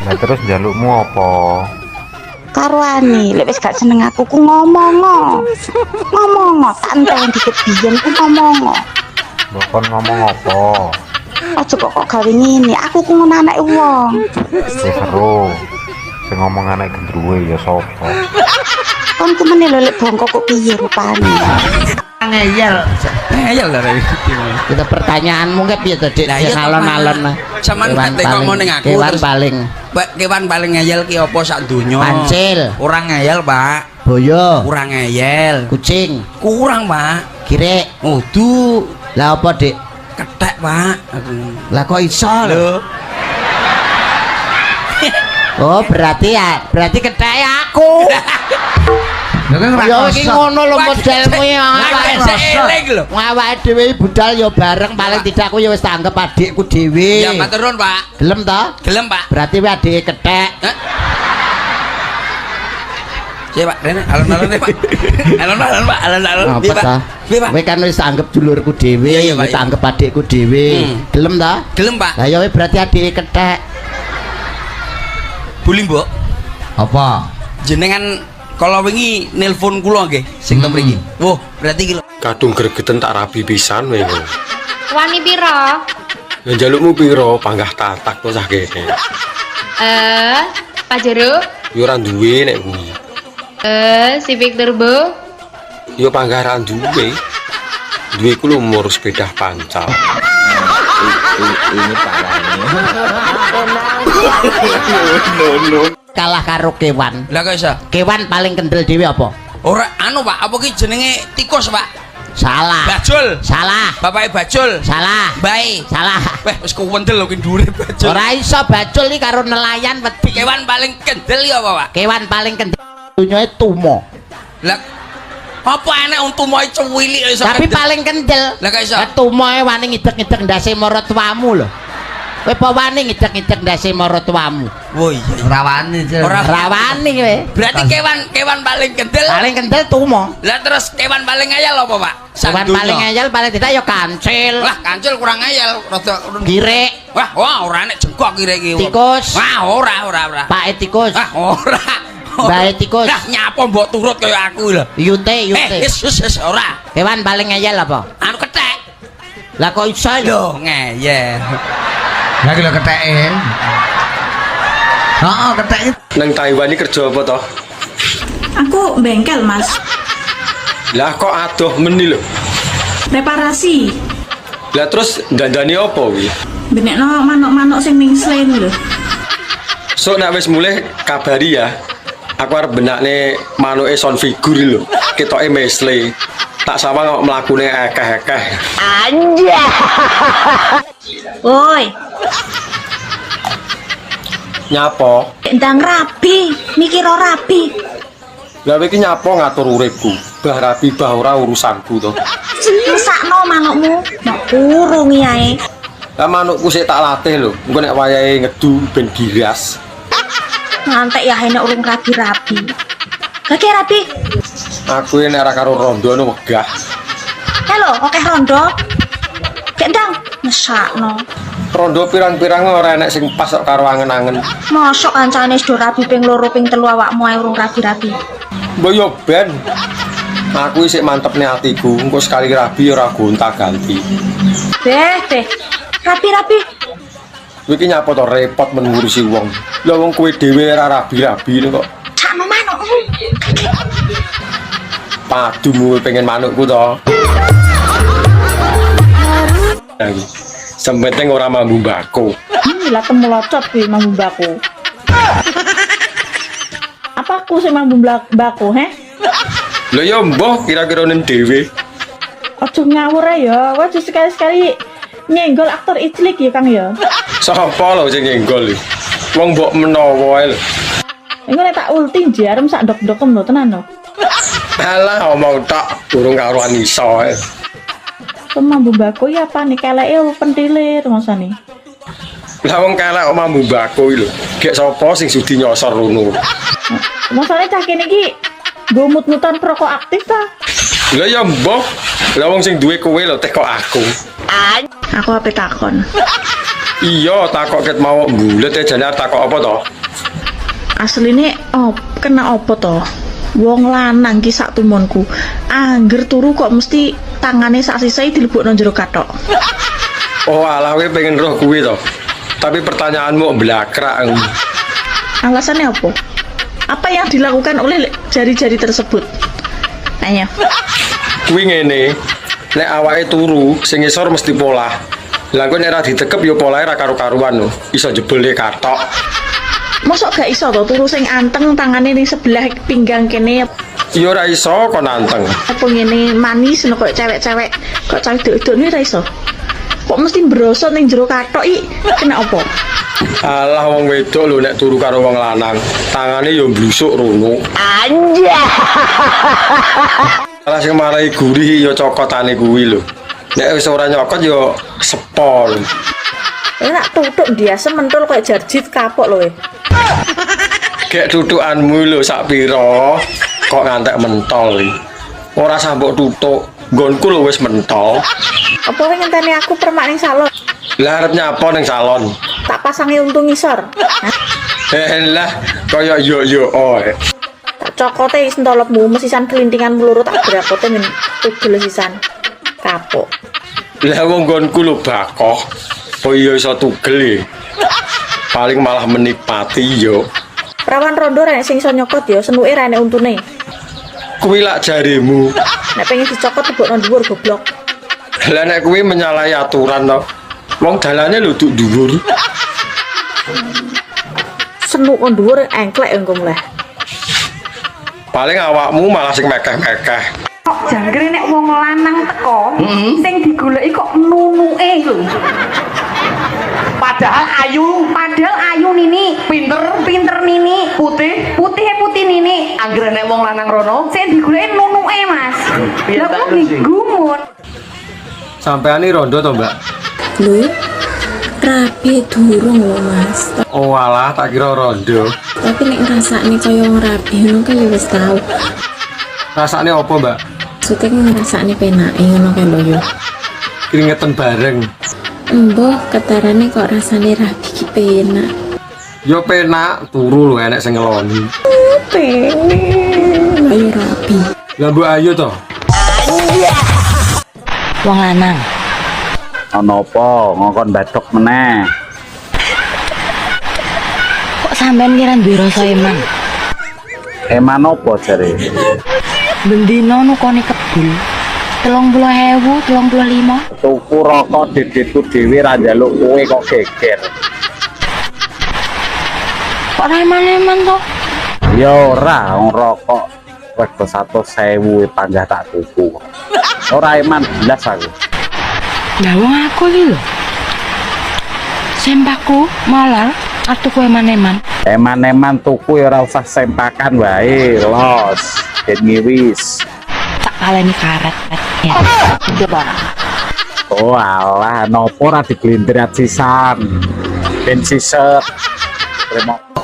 Lah terus njalukmu apa? Karo ani, lek wis gak seneng aku ku ngomong. Ngomong tak enteni dikit biyen ku ngomong. Mbok kon ngomong apa? Aja kok gawe ngene, aku ku ngono anake wong. Wis seru. Sing ngomong anak gendruwe ya sapa? Kon ku meneh lho lek bongkok kok piye rupane. Ngeyel. Ngeyel lho. Kita pertanyaanmu ke piye to, Dik? Sing alon-alon. Sampeyan kate ngomong ning aku. Kewan paling. Kewan paling ngeyel ki apa sak donya? Pancil. Ora ngeyel, Pak. Boyo. Kurang ngeyel. Kucing. Kurang, Pak. Kirek. Udu. Lah apa, Dik? Ketek, Pak. Lah kok iso lho? Oh, berarti ketek aku. Ya iki ngono lho modelmu ya. Awake dhewe budal ya bareng paling tidak aku ya wis tak anggap adikku dhewe. Ya matur nuwun, Pak. Gelem to? Gelem, Pak. Berarti kowe adike ketek. Ya, Pak. Rene alon-alon Pak. Alon-alon, Pak. Alon-alon. Apa ta? Kowe kan wis anggap dulurku dhewe, wis tak anggap adikku dhewe. Gelem to? Gelem, Pak. Lah ya kowe berarti adike ketek. Buli, Mbok. Apa? Jenengan kalau wingi nelpon kula nggih sing teng mriki. Woh, berarti iki lho. Kadung gregeten tak rabi pisan wae. Wani piro? Lah njalukmu piro? Panggah tatak kok sak kene. Pajero? Yo ora duwe nek kuwi. Si Victor Bu? Yo panggaran duwe. Duwe ku lho umur sepeda pancal. Ini parahnya. Kalah karo kewan. Lah kok iso? Kewan paling kendel dhewe apa? Ora anu Pak, apa ki jenenge tikus Pak? Salah. Bajul. Salah. Bapake Bajul. Salah. Bae. Salah. Weh wis kuwendel lho ki dhuwure Bajul. Ora iso bajul iki karo nelayan wedi. Kewan paling kendel ya apa Pak? Kewan paling kendel dunyoe tumo. Lah apa enek wong tumoe cuwilik iso. Tapi paling kendel. Lah kok iso? Tumoe wani ngidek-ngidek ndase marang tuamu lho. Kowe apa wani ngidek-ngidek ndase marang tuamu? Oh iya. Ora wani. Ora wani kowe. Berarti kewan paling kendel. Paling kendel tumo. Lah terus kewan paling ngayal apa Pak? Kewan paling ngayal paling tidak ya kancil. Lah kancil kurang ngayal, rada girek. Wah ora enek jengkok girek iki. Tikus. Wah ora. Pak tikus. Wah ora. Bae tikus. Lah nyapa mbok turut kaya aku lho. Yute. Wis ora. Kewan paling ngeyel apa? Anu kethek. Lah kok iso lho ngeyel. Lah ki lho ketheke. Heeh, ketheke. Nang Taiwan iki kerja apa toh? Aku bengkel, Mas. Lah kok adoh meni lho. Reparasi. Lah terus dandani apa kuwi? Benekno manuk-manuk sing ning sleng lho. So nek wis mulih kabari ya. Aku arep benakne manuke son figur lho. Ketoke mesle. Tak sawang kok mlakune akeh-akeh. Anja. Woi. Nyapa? Ndang rabi, mikir ora rabi. Lah iki nyapa ngatur uripku. Bah rabi bah ora urusanku to. Sakno manukmu, nek kurung ae. Lah manukku sik tak latih lho. Engko nek wayahe ngedu ben giras. Ngantek ya enek urung rabi-rabi. Lagi rabi. Aku ini ora karo rondo nu wegah. Halo, oke rondo. Kendang, mesakno. Rondo pirang-pirang ora enek sing pas kok karo angen-angen. Mosok kancane do rabi ping 2 ping 3 awakmu ae urung rabi-rabi. Mbok yo ben. Aku isih mantepne atiku, engko sekali rabi ora gonta-ganti. Beh. Rabi-rabi. Kowe iki nyapa to repot men ngurusi wong. Lah wong kowe dhewe ora rabi-rabi kok. Sakno manukmu. Padumu pengen manukku to. Lagi. Sempeteng ora mambu mbako. Lah temu locot kuwi mambu mbako. Apa aku sing mambu mbako, he? Lho ya mbah kira-kira nen dhewe. Aja ngawur ae ya. Wae sekali-sekali nyenggol aktor iclik ya, Kang ya. Sapa lho sing nyenggol iki? Wong mbok menawa ae lho. Engko nek tak ulti jarum sak dok-dokem lho tenan lho. Alah omong tak durung karuan iso ae. Mambu mbako ya apa nih keleke pentile rumasane. Lah wong kelek kok mambu mbako iki lho. Gek sapa sing sudi nyosor ngono. Masane cah kene iki nggo mut-mutan perokok aktif ta? Lah ya mbah. Lah wong sing duwe kowe lho teh kok aku. Aku ape takon. Iya takok ket mau mbulet jane takok apa to? Asline kena apa to? Wong lanang ki sak tumonku. Angger turu kok mesti tangane sak sisai dilebokno jero kathok. Oh alah kowe pengen roh kuwi to. Tapi pertanyaanmu blakrak. Alasannya apa? Apa yang dilakukan oleh jari-jari tersebut? Ayo. Kuwi ngene. Nek awake turu sing ngisor mesti pola. Lah kowe nek ora ditekep ya polahe ra karo-karuan lho. Iso jebule kathok. Mosok gak iso to turu sing anteng tangane ning sebelah pinggang kene. Ya ora iso kon anteng. Apa ngene manis kok cewek-cewek kok cah wedok ora iso. Kok mesti brosot ning jero kathok iki kena apa? Alah wong wedok lho nek turu karo wong lanang, tangane ya mblusuk rono. Anja. Alah sing marai gurih ya cokotane kuwi lho. Nek wis ora nyokot ya sepol. Enak tutuk biasa mentul kok jarjit kapok lho. Gek tutukanmu lho sak pira kok ngantek mentol iki. Ora sambok tutuk, nggonku lho wis mentol. Apa kowe ngenteni aku permak ning salon? Lah arep nyapa ning salon? Tak pasangi untung ngisor. Lah kaya yo oe. Tak cokote sentolopmu mesisan kelintingan meluru tak brakote men tugel sisan. Kapok. Lah wong nggonku lho bakoh. Oh iya iso tugel ya. Paling malah menikmati yo. Rawan rondo ra sing iso nyokot ya, senuke ra enek untune. Kuwi lak jarimu. Nek pengen dicokot tebokno dhuwur goblok. Lah nek kuwi menyalahi aturan to. Wong dalane lho duk dhuwur. Senuk kon dhuwur engklek engko mleh. Paling awakmu malah sing mekeh-mekeh. Kok jangkrik nek wong lanang teko, sing digoleki kok nunuke lho. Padahal ayu Nini, pinter Nini, putih Nini. Anggere nek wong lanang rono, sing digoleki nunuke Mas. Lah kok digumun. Sampeane rondo to, Mbak? Lho, rapi durung lho Mas. Oh alah, tak kira rondo. Tapi nek ngrasakne kaya wong rapi ngono kan ya wis tau. Rasane apa, Mbak? Maksudnya kan ngrasakne penake ngono kan lho yo. Keringetan bareng. Mbah ketarane kok rasane rapi ki penak. Yo penak, turu lho enek sing ngeloni. Pengen. Ayo rapi. Lah Mbok ayo to. Wong lanang. Ana apa ngongkon bathok meneh? Kok sampean kira duwe rasa eman? Eman apa jare? Bendino nukoni kebul 30.000, 35. Tuku rokok diditku dhewe ra njaluk kowe kok geger. Kok eman-eman to? Ya ora, wong rokok rego 100.000 panjah tak tuku. Ora eman blas aku. Lah wong aku iki lho. Sempakku malah atuku eman-eman. Eman-eman tuku ya ora usah sempakan wae, los. Den ngiwis. Tak kaleni karet. Ya. Coba. Oh alah, nopo ora diglindirat sisan. Ben siset.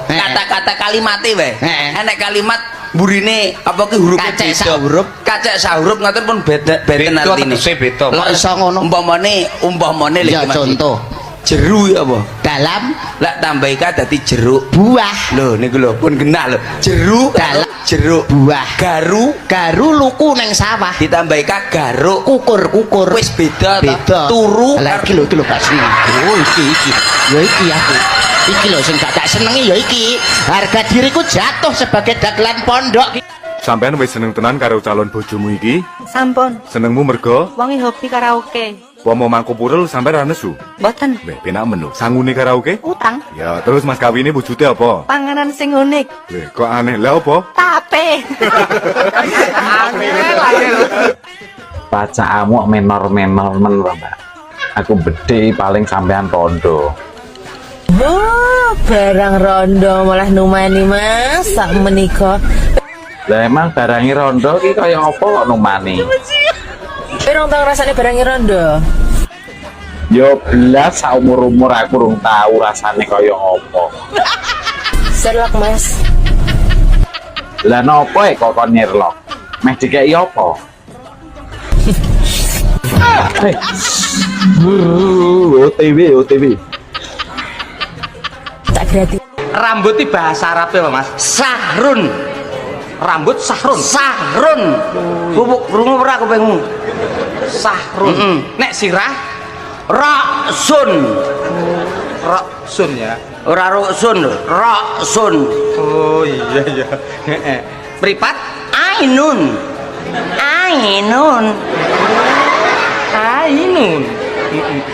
Kata-kata kalimate wae. Enek kalimat burine apa ki huruf kacek sahuruf. Kacek sahuruf ngoten pun beten artine. Kok iso ngono? Umpamane ya contoh. Jeru ya apa? Dalam lek tambahi ka dadi jeruk buah. Lho niku lho pun genah lho. Jeruk dalam jeruk buah. Garu luku neng sawah. Ditambahi ka garuk kukur. Wis beda beda. Turu Lah iki lho gak seneng. Oh iki. Ya iki aku. Iki lho sing gak senengi ya iki. Harga diriku jatuh sebagai dagelan pondok. Sampean wis seneng tenan karo calon bojomu iki? Sampun. Senengmu mergo Wonge hobi karaoke. Pomo mangku purel sampean ra nesu. Mboten. Weh, penak menu. Sangune karaoke? Utang. Ya, terus mas kawine wujute apa? Panganan sing unik. Weh, kok aneh. Lah apa? Tape. Bacaanmu menor-menor men, Mbak. Aku bedhe paling sampean rondo. Oh, barang rondo malah numani Mas, sak menika. Lah emang barangi rondo iki kaya apa kok numani? Pirang tau rasane barangi rondo? Yo belas saumur-umur aku rung tau rasane kaya apa. Serlok Mas. Lah nopo kok kon nyerlok? Meh dikeki apa? OTW. Tak gratis. Rambut iki bahasa Arab apa Mas? Sahrun. Rambut sahrun. Bubuk krungu ora kupingmu. Sahrun. Nek sirah raksun ya. Ora ruksun, raksun. Oh iya. Mripat ainun.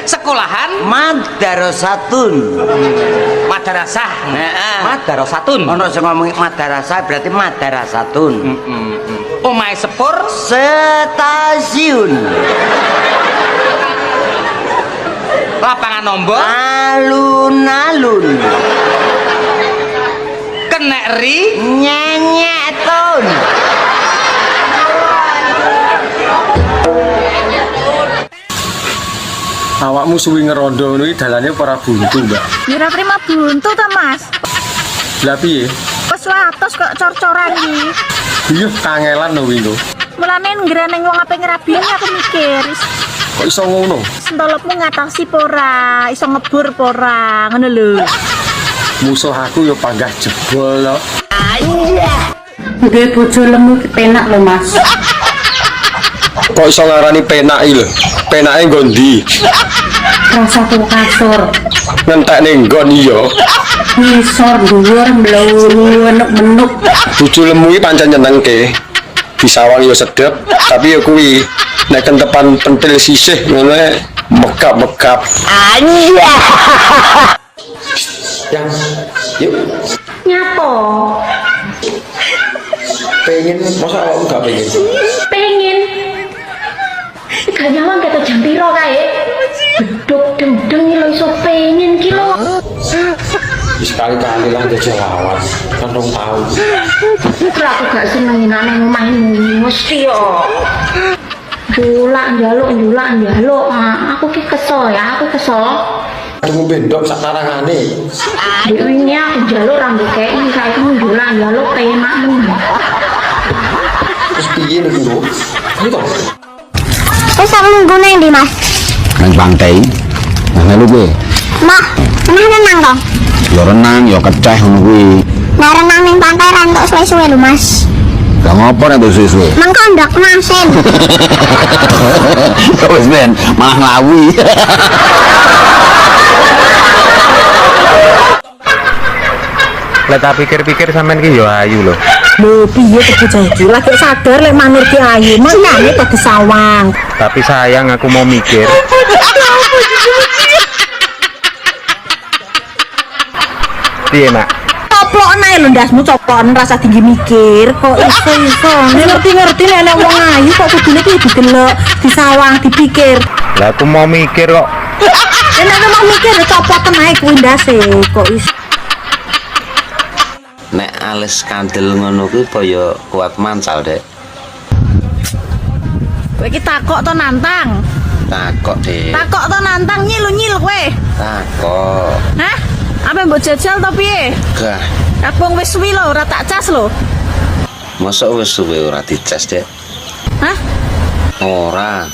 Sekolahan madrasatun. Madrasah. Madrasatun. Ono sing ngomong madrasah berarti madrasatun. Omahe sepur stasiun. Lapangan nombor alun-alun. Kenek ri nyenyetun. Awakmu suwi ngerondo ini dalane para buntu, Mbak. Mira terima buntu ta, Mas? Lah piye? Wes watos kok cor-coran iki. Iya, kangelan lho wingi. Mulane ngreneng wong ape ngrabian aku mikir. Kok iso ngono? Sentolopmu ngatasi pora, iso ngebur pora, ngono lho. Musuh aku yo panggah jebol lho. Duwe bojo lemu penak lho, Mas. Kok iso ngarani penak iki lho? Penake nggo ndi? Rasaku kasur. Ngentek ning nggon iya. Ngisor dhuwur mlawu menuk-menuk. Bojo lemu iki pancen nyenengke. Disawang yo sedep, tapi yo kuwi nek kentepan pentil sisih ngono megap-megap. Anya. Yang yuk Nyapo? pengen masa awakmu gak pengen? Pengen. Gak nyawang kata jam piro kae. Beduk deng-deng lho iso pengen ki lho. Sekali-kali lah jajal lawan kan dong tahu. Ora aku gak seneng nang omahmu mesti yo. Njulak. Aku ki kesel ya, aku kesel. Tunggu bendok sak narangane. Ini aku njaluk rambut kayak ini saiki njulak penak men. Terus piye niku lho? Iki to. Wis sak minggu nang ndi, Mas? Nang pantai. Nang lu gue. Mak, renang dong. Ya renang, ya keceh ngono kuwi. Nah renang ning pantai ra entuk suwe-suwe lho, Mas. Gak ngopo nek suwe-suwe. Mengko ndak masin. Wis ben, malah nglawi. Lah tak pikir-pikir sampean ki yo ayu lho. Lho piye bocah iki lagi sadar lek manur ki ayu, makane kok disawang. Tapi sayang aku mau mikir. Piye, Nak? Coplok nae lho ndasmu copon rasa tinggi mikir kok iso. Ngerti nek wong ayu kok kudune ki didelok, disawang, dipikir. Lah aku mau mikir kok. Nek mau mikir copoten ae kuwi ndase kok iso. Nek alis kandel ngono kuwi kaya kuat mancal, Dek. Kowe iki takok to nantang? Takok, Dek. Takok to nantang nyil kowe. Takok. Hah? Apa mbok jajal to piye? Gah, Kapung wis suwi lho, ora tak cas lho. mosok wis suwe ora dicas, Dek? Hah? Ora.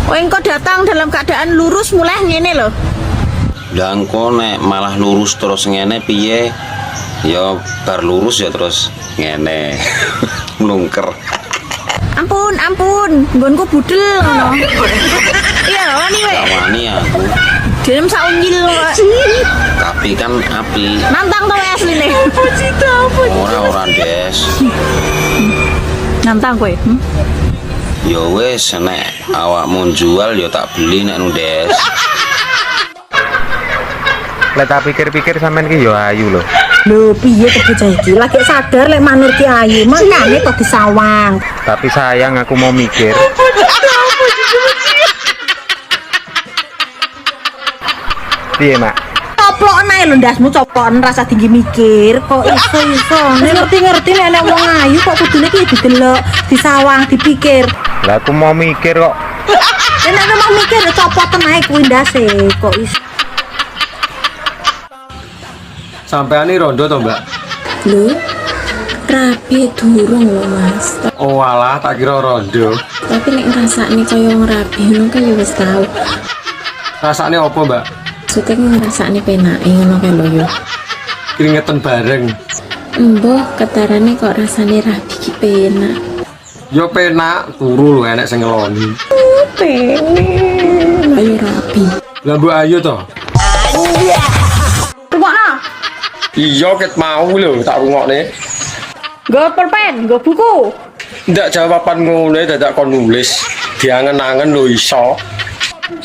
Kowe engko datang dalam keadaan lurus mulai ngene lho. Lah engko nek malah lurus terus ngene piye? Ya bar lurus ya terus ngene. Mlungker. Ampun, nggonku budel ngono. Iya, wani kowe. Wani aku. Dem sak unyil kok. Tapi kan api. Nantang to asline. Ora Des. Nantang kowe. Ya wis nek awakmu jual ya tak beli nek nu Des. Lah tak pikir-pikir sampean ki yo ayu lho. Lho piye bocah iki lagi sadar lek manur ki ayu, makane kok disawang. Tapi sayang aku mau mikir. Piye, Mak? Coplok nae lho ndasmu copon rasa tinggi mikir kok iso. Ngerti nek wong ayu kok kudune ki didelok, disawang, dipikir. Lah aku mau mikir kok. Nek mau mikir copoten ae kuwi ndase kok iso. Sampeane rondo to, Mbak? Lho, rapi durung lho, Mas. Oh alah, tak kira rondo. Tapi nek ngrasakne kaya wong rapi ngono kan ya wis tau. Rasane apa, Mbak? Maksudnya ngrasakne penake ngono kae lho yo. Keringetan bareng. Mbah, ketarane kok rasane rapi ki penak. Yo penak, turu lho enek sing ngeloni. Pengen. Ayo rapi. Lah Mbok Ayu to? Rungokno. Iya ket mau lho tak rungokne. Nggo pulpen, nggo buku. Ndak jawaban ngono dadak kon nulis. Diangen-angen lho iso.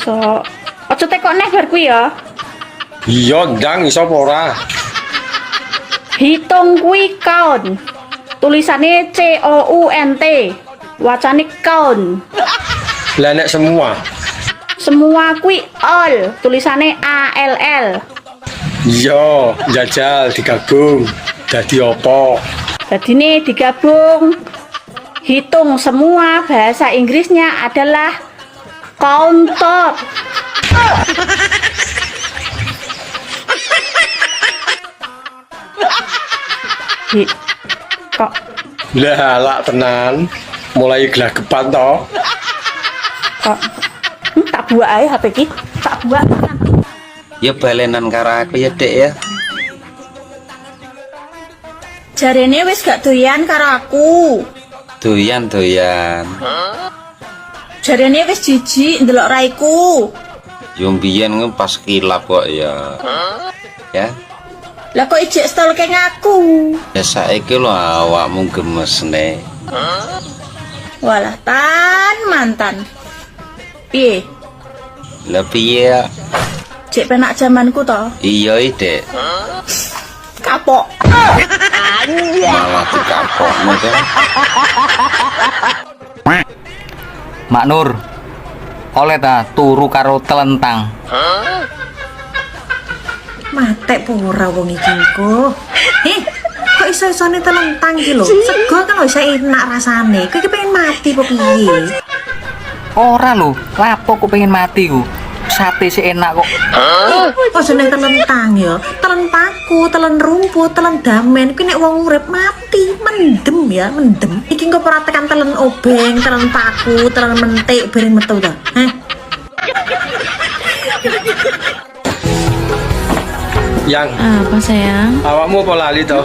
So, aja tekok neh bar kuwi ya. Iya, ndang iso apa ora? Hitung kuwi count. Tulisane COUNT. Wacane count. Lah nek semua. Semua kuwi all. Tulisane ALL. Iya, jajal digabung. Dadi apa? Dadine digabung. Hitung semua bahasa Inggrisnya adalah counted. Kok lah lak tenan mulai gelagepan to. Kok tak buak ae HP ki, tak buak. Ya balenan karo aku ya, Dek ya. Jarene wis gak doyan karo aku. Doyan. Jarene wis jijik ndelok raiku. Yo mbiyen pas kilap kok ya. Ya. Lah kok ijek stol kayak ngaku? Ya saiki lho awakmu gemes ne. Walah mantan. Piye? Lah piye? Cek penak zamanku to. Iya Dek. Kapok. Malah dikapokmu to. Mak Nur. Oleh ta turu karo telentang. Matek pura wong iki kok. Kok iso-isone telentang iki lho. Sego kan iso enak rasane. Kowe iki pengen mati apa piye? Ora lho, lapo kok pengen mati ku. Sate sih enak kok. Kok jeneng telentang ya? Telen paku, telen rumput, telen damen. Kuwi nek wong urip mati, mendem ya, mendem. Iki engko ora tekan telen obeng, telen paku, telen mentik bareng metu ta. Heh. Yang Apa sayang? awakmu apa lali toh?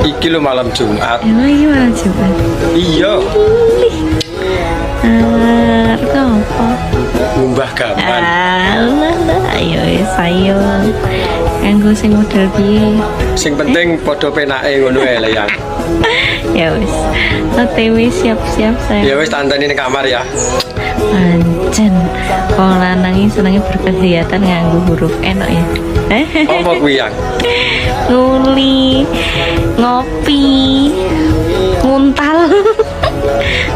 Iki lo malam Jumat. Emang ini malam Jumat? Iya. Apa? Ngumbah gaman. Alah, ayo ayo. Kanggo sing model piye? Sing penting padha penake ngono ae lah yang. Ya wis. OTW siap-siap sayang. Ya wis tanteni ning kamar ya. Pancen wong lanang iki senenge berkegiatan nganggo huruf N ya. Apa kuwi yang? Nguli, ngopi, nguntal,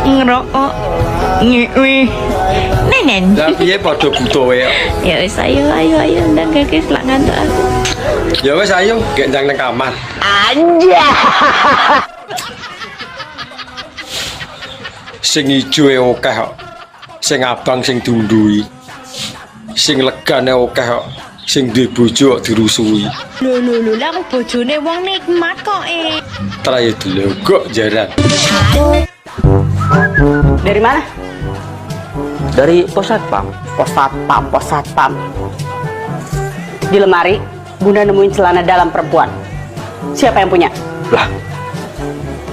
ngerokok, ngewe, nenen. Lah piye padha buta wae. Ya wis ayo ndang kakek lak ngantuk aku. Ya wis ayo gek ndang nang kamar. Anja. Sing ijo e akeh kok. Sing abang sing diundhuhi. Sing legane akeh kok. Sing duwe bojo kok dirusui. Lho, lah bojone wong nikmat kok Trae delogok jaran. Dari mana? Dari pos satpam. Pos satpam. Di lemari, Bunda nemuin celana dalam perempuan. Siapa yang punya? Lah,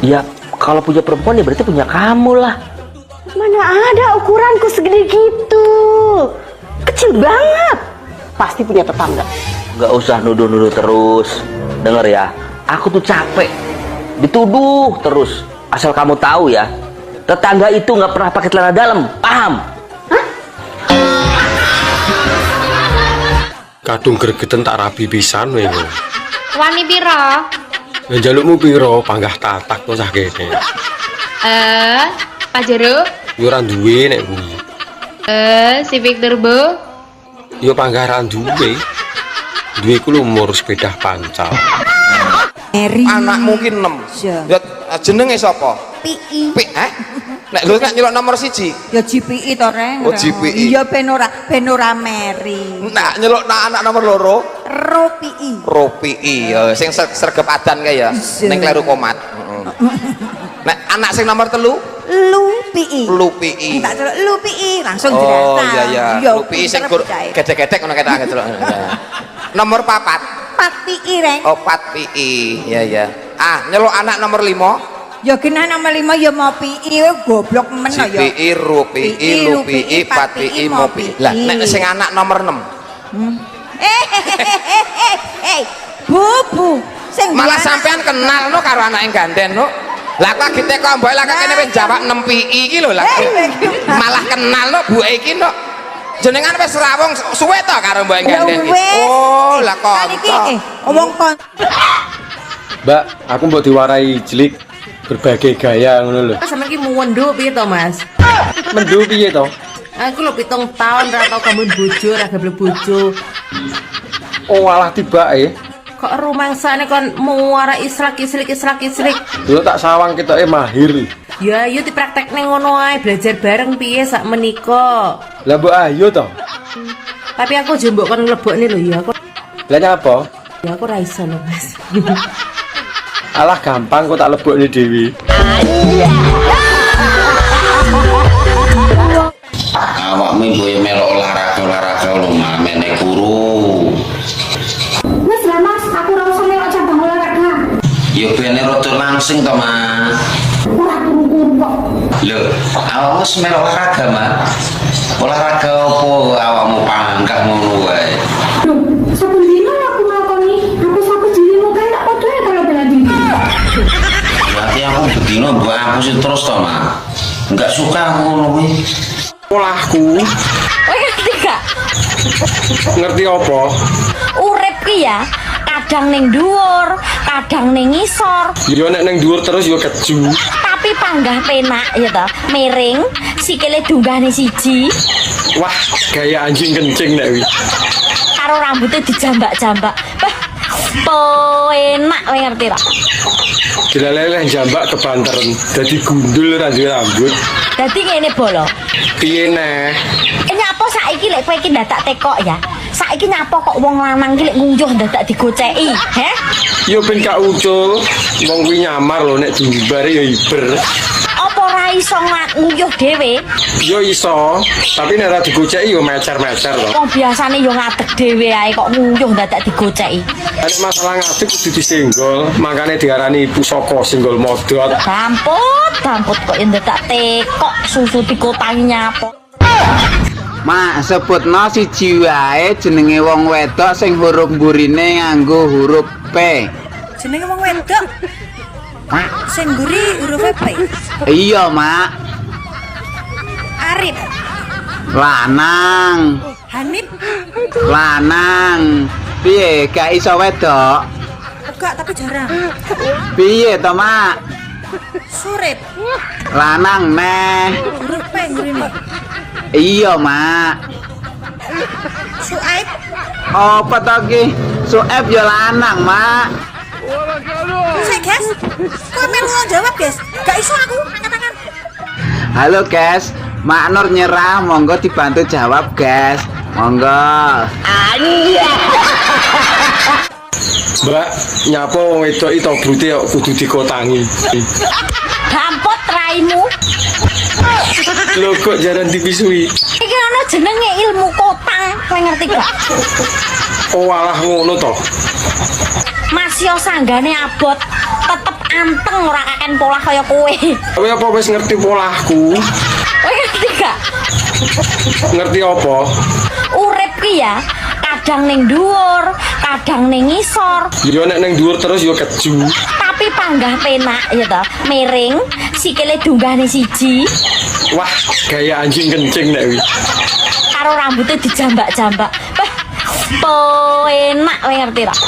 ya kalau punya perempuan ya berarti punya kamu lah. Mana ada ukuranku segede gitu. Kecil banget. Pasti punya tetangga. Gak usah nuduh-nuduh terus. Dengar ya, aku tuh capek dituduh terus. Asal kamu tahu ya, tetangga itu nggak pernah pakai celana dalam, paham? Kadung gregeten tak rabi pisan kowe. Wani pira? Ya jalukmu piro panggah tatak to cah kene. Pak Jero? Yo ora duwe nek kuwi. Si Victor Bo? Yo panggah ra duwe. Duwe ku umur sepeda pancal. Anak mungkin 6. Ya jenenge sapa? PI. Nek lho nek nyelok nomor 1. Ya GPI to, Reng. Oh, GPI. Iya ben ora meri. Nek nyelok anak nomor 2. ROPI. ROPI ya sing sregep adan kae ya. Ning kleru komat. Nek anak sing nomor 3 LUPI. LUPI. Tak celuk LUPI langsung Oh jelas. iya. LUPI sing gedek-gedek ngono ketok celuk. Nomor 4. 4PI, Reng. Oh 4PI. Iya. Ah, nyelok anak nomor 5. Ya kena nomor 5 ya mau PI goblok men ya. GPI, RUPI, LUPI, 4PI, MOPI. Lah nek sing anak nomor 6. Bubu. Sing Malah sampean kenal no karo anak yang ganden no. Lah kok kita kok mbok lah kene wis jawab 6 PI iki lho lah. Malah kenal no Bu iki no. Jenengan wis rawung suwe to karo mbok ganden iki. Oh, lah kok. Omong kon. Mbak, aku mbok diwarai jelik berbagai gaya ngono lho. Sampe iki muwendo piye to, Mas? Mendu piye to? Aku lho 7 tahun ra tau kamu bojo, ra gablek bojo. Oh, alah tibake. Kok rumangsane kon muara israk-isrik. Lho tak sawang ketoke mahir. Ya ayo dipraktekne ngono ae, belajar bareng piye sak menika. Lah mbok ayo to. Tapi aku jembok kon mlebokne lho ya aku. Lah nyapa? Ya aku ra iso lho, Mas. Alah gampang kok tak lebokne dhewe. Awakmu boyo melok olahraga lho, mamene kuru. Wis lah Mas, aku ora usah melok cabang olahraga. Ya bene rada langsing to, Mas. Ora kurung kok. Lho, awakmu melok olahraga, Mas. Olahraga apa awakmu pangkat ngono mbok hapusi terus to, Mak. Enggak suka aku ngono kuwi. Polahku. Kowe ngerti gak? Ngerti apa? Urip ki ya, kadang ning dhuwur, kadang ning ngisor. Yo nek ning dhuwur terus yo keju. Tapi panggah penak ya toh, miring, sikile dunggahne siji. Wah, gaya anjing kencing nek wi. Karo rambutnya dijambak-jambak. Bah, enak kowe ngerti tak? Dilaleleh jambak kebanteren, dadi gundul ra duwe rambut. Dadi ngene bolo. Piye neh? Nyapa saiki lek kowe iki ndadak tekok ya? Saiki nyapa kok wong lanang iki lek ngunjuh ndadak digoceki, he? Yo ben gak ucul, wong kuwi nyamar lho nek diumbare yo iber. Apa ora iso nguyuh dhewe? Yo iso, tapi nek ora digoceki yo mecer-mecer to. Wong biasane yo ngadeg dhewe ae kok nguyuh ndadak digoceki. Nek masalah ngadeg kudu disenggol, makane diarani pusaka senggol modot. Damput kok ndadak tekok susu dikotangi nyapa. Mak, sebutno siji wae jenenge wong wedok sing huruf mburine nganggo huruf P. Jenenge wong wedok. Sing mburi huruf P. Iya, Mak. Arif, Lanang. Hanif, Lanang. Piye, gak iso wedok? enggak tapi jarang. Piye to, Mak? Surip, Lanang neh. huruf P ngene. Iya, Mak. Suaib, Apa to ki? Sueb ya lanang, Mak. sik guys. Kok melu jawab, guys? Gak iso aku angkat-angkat. Halo, guys. Mak Nur nyerah, monggo dibantu jawab, guys. Monggo. Mbak, nyapa wong wedok itu brute kok kudu dikotangi. Damput raimu. Lho kok jaran dipisui. Iki ana jenenge ilmu kotang, kowe ngerti gak? Oh alah ngono to. Masih sanggane abot, tetep anteng ora kaken pola kaya kowe. Kowe apa wis ngerti polahku? Kowe ngerti gak? Ngerti apa? Urip ki ya, kadang ning dhuwur, kadang ning ngisor. Yo nek ning dhuwur terus yo keju. Tapi panggah penak ya toh, miring, sikile dunggahne siji. Wah, gaya anjing kencing nek wi. Karo rambutnya dijambak-jambak. Bah, enak kowe ngerti tak?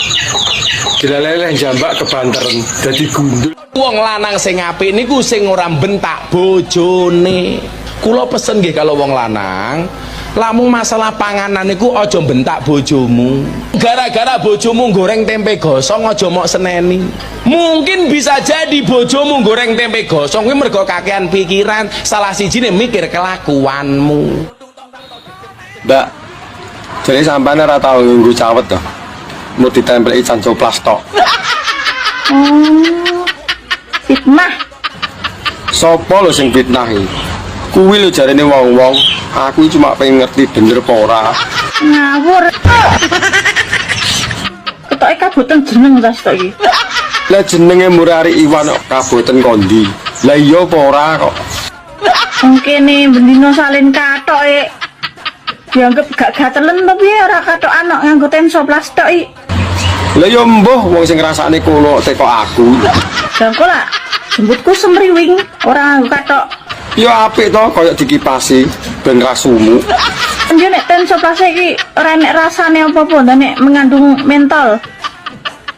Dilaleleh jambak kebanteren, dadi gundul. Wong lanang sing apik niku sing ora bentak bojone. Kula pesen nggih kalau wong lanang, lamun masalah panganan niku aja bentak bojomu. Gara-gara bojomu goreng tempe gosong aja mok seneni. Mungkin bisa jadi bojomu goreng tempe gosong kuwi mergo kakean pikiran, salah sijine mikir kelakuanmu. Mbak, jadi sampean ora tau nganggo cawet to. Mau ditempeli cancoplas tok. Fitnah. Sopo lho sing fitnah iki? Kuwi lho jarene wong-wong, aku cuma pengen ngerti bener apa ora. Ngawur. Ketoke kaboten jeneng tas tok iki. Lah jenenge Murari Iwan kok kaboten kondi. Lah iya apa ora kok? Wong kene bendino salin katoke. Dianggep gak gatelen to piye ora katokan kok nganggo tensoplas tok iki. Lah ya mbuh wong sing ngrasakne kono teko aku. Lah kok lah jemputku semriwing ora nganggo katok. Ya apik to kaya dikipasi ben ra sumuk. Dia nek tensoplas iki ora nek rasane apa-apa, nek mengandung mentol.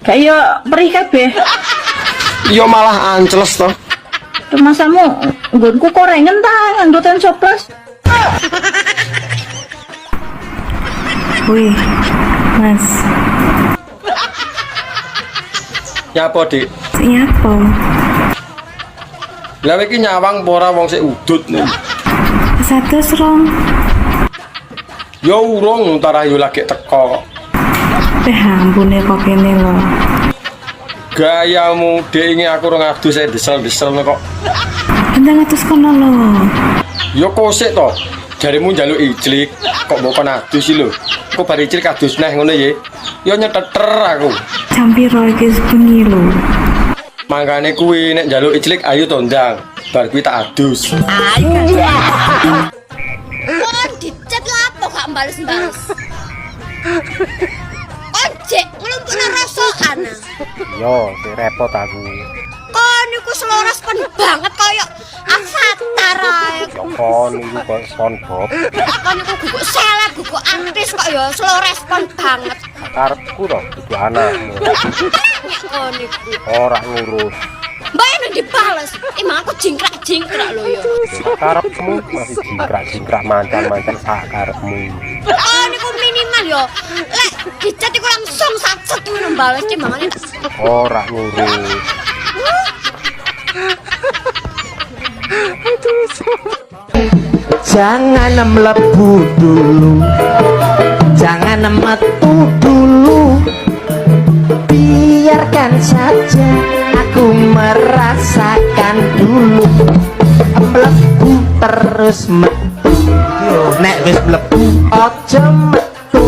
Gak yo perih kabeh. Ya malah anceles to. Masamu nggonku korengen ta nganggo tensoplas. Wih, Mas. Nyapa, Dik? Nyapa? Lah iki nyawang apa ora wong sik udut nih. 102. Ya urung entar ayo lagi teko. Ampune kok kene lho. Gayamu Dik ini aku ora ngadus saya desel-desel kok. Ndang atus kono lho. Ya kosek to. Jarimu njaluk ijlik, kok mbok kon adus lho. Kok bar ijlik adus neh ngono ye. Ya nyeteter aku. Jam piro iki bengi lho. Mangkane kuwi nek njaluk ijlik ayo to ndang. Bar kuwi tak adus. Kon dicet lapo gak bales-bales. Ojek nglumpukna rasokan. Yo, si repot aku. Kon niku seloros respon banget kaya avatar ae. Kon iku kok SpongeBob. Kon iku guguk seleb, guguk artis kok ya slow respon banget. Karepku to kudu anakmu. Kon iku Ora ngurus. Mbak yang dibales, emang aku jingkrak-jingkrak loh ya. Karepmu masih jingkrak-jingkrak mancan-mancan sak karepmu. Oh, ini ku minimal yo. Lek dicat iku langsung sat-set ngono bales timbangane. Ora ngurus. Jangan melebu dulu, jangan metu dulu, biarkan saja aku merasakan dulu. Melebu terus metu, nek wis melebu ojo metu,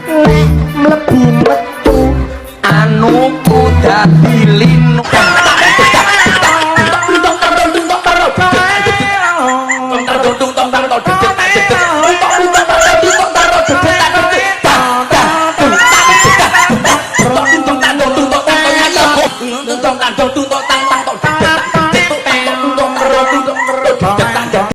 nek melebu metu anu kuda bilinu. Tung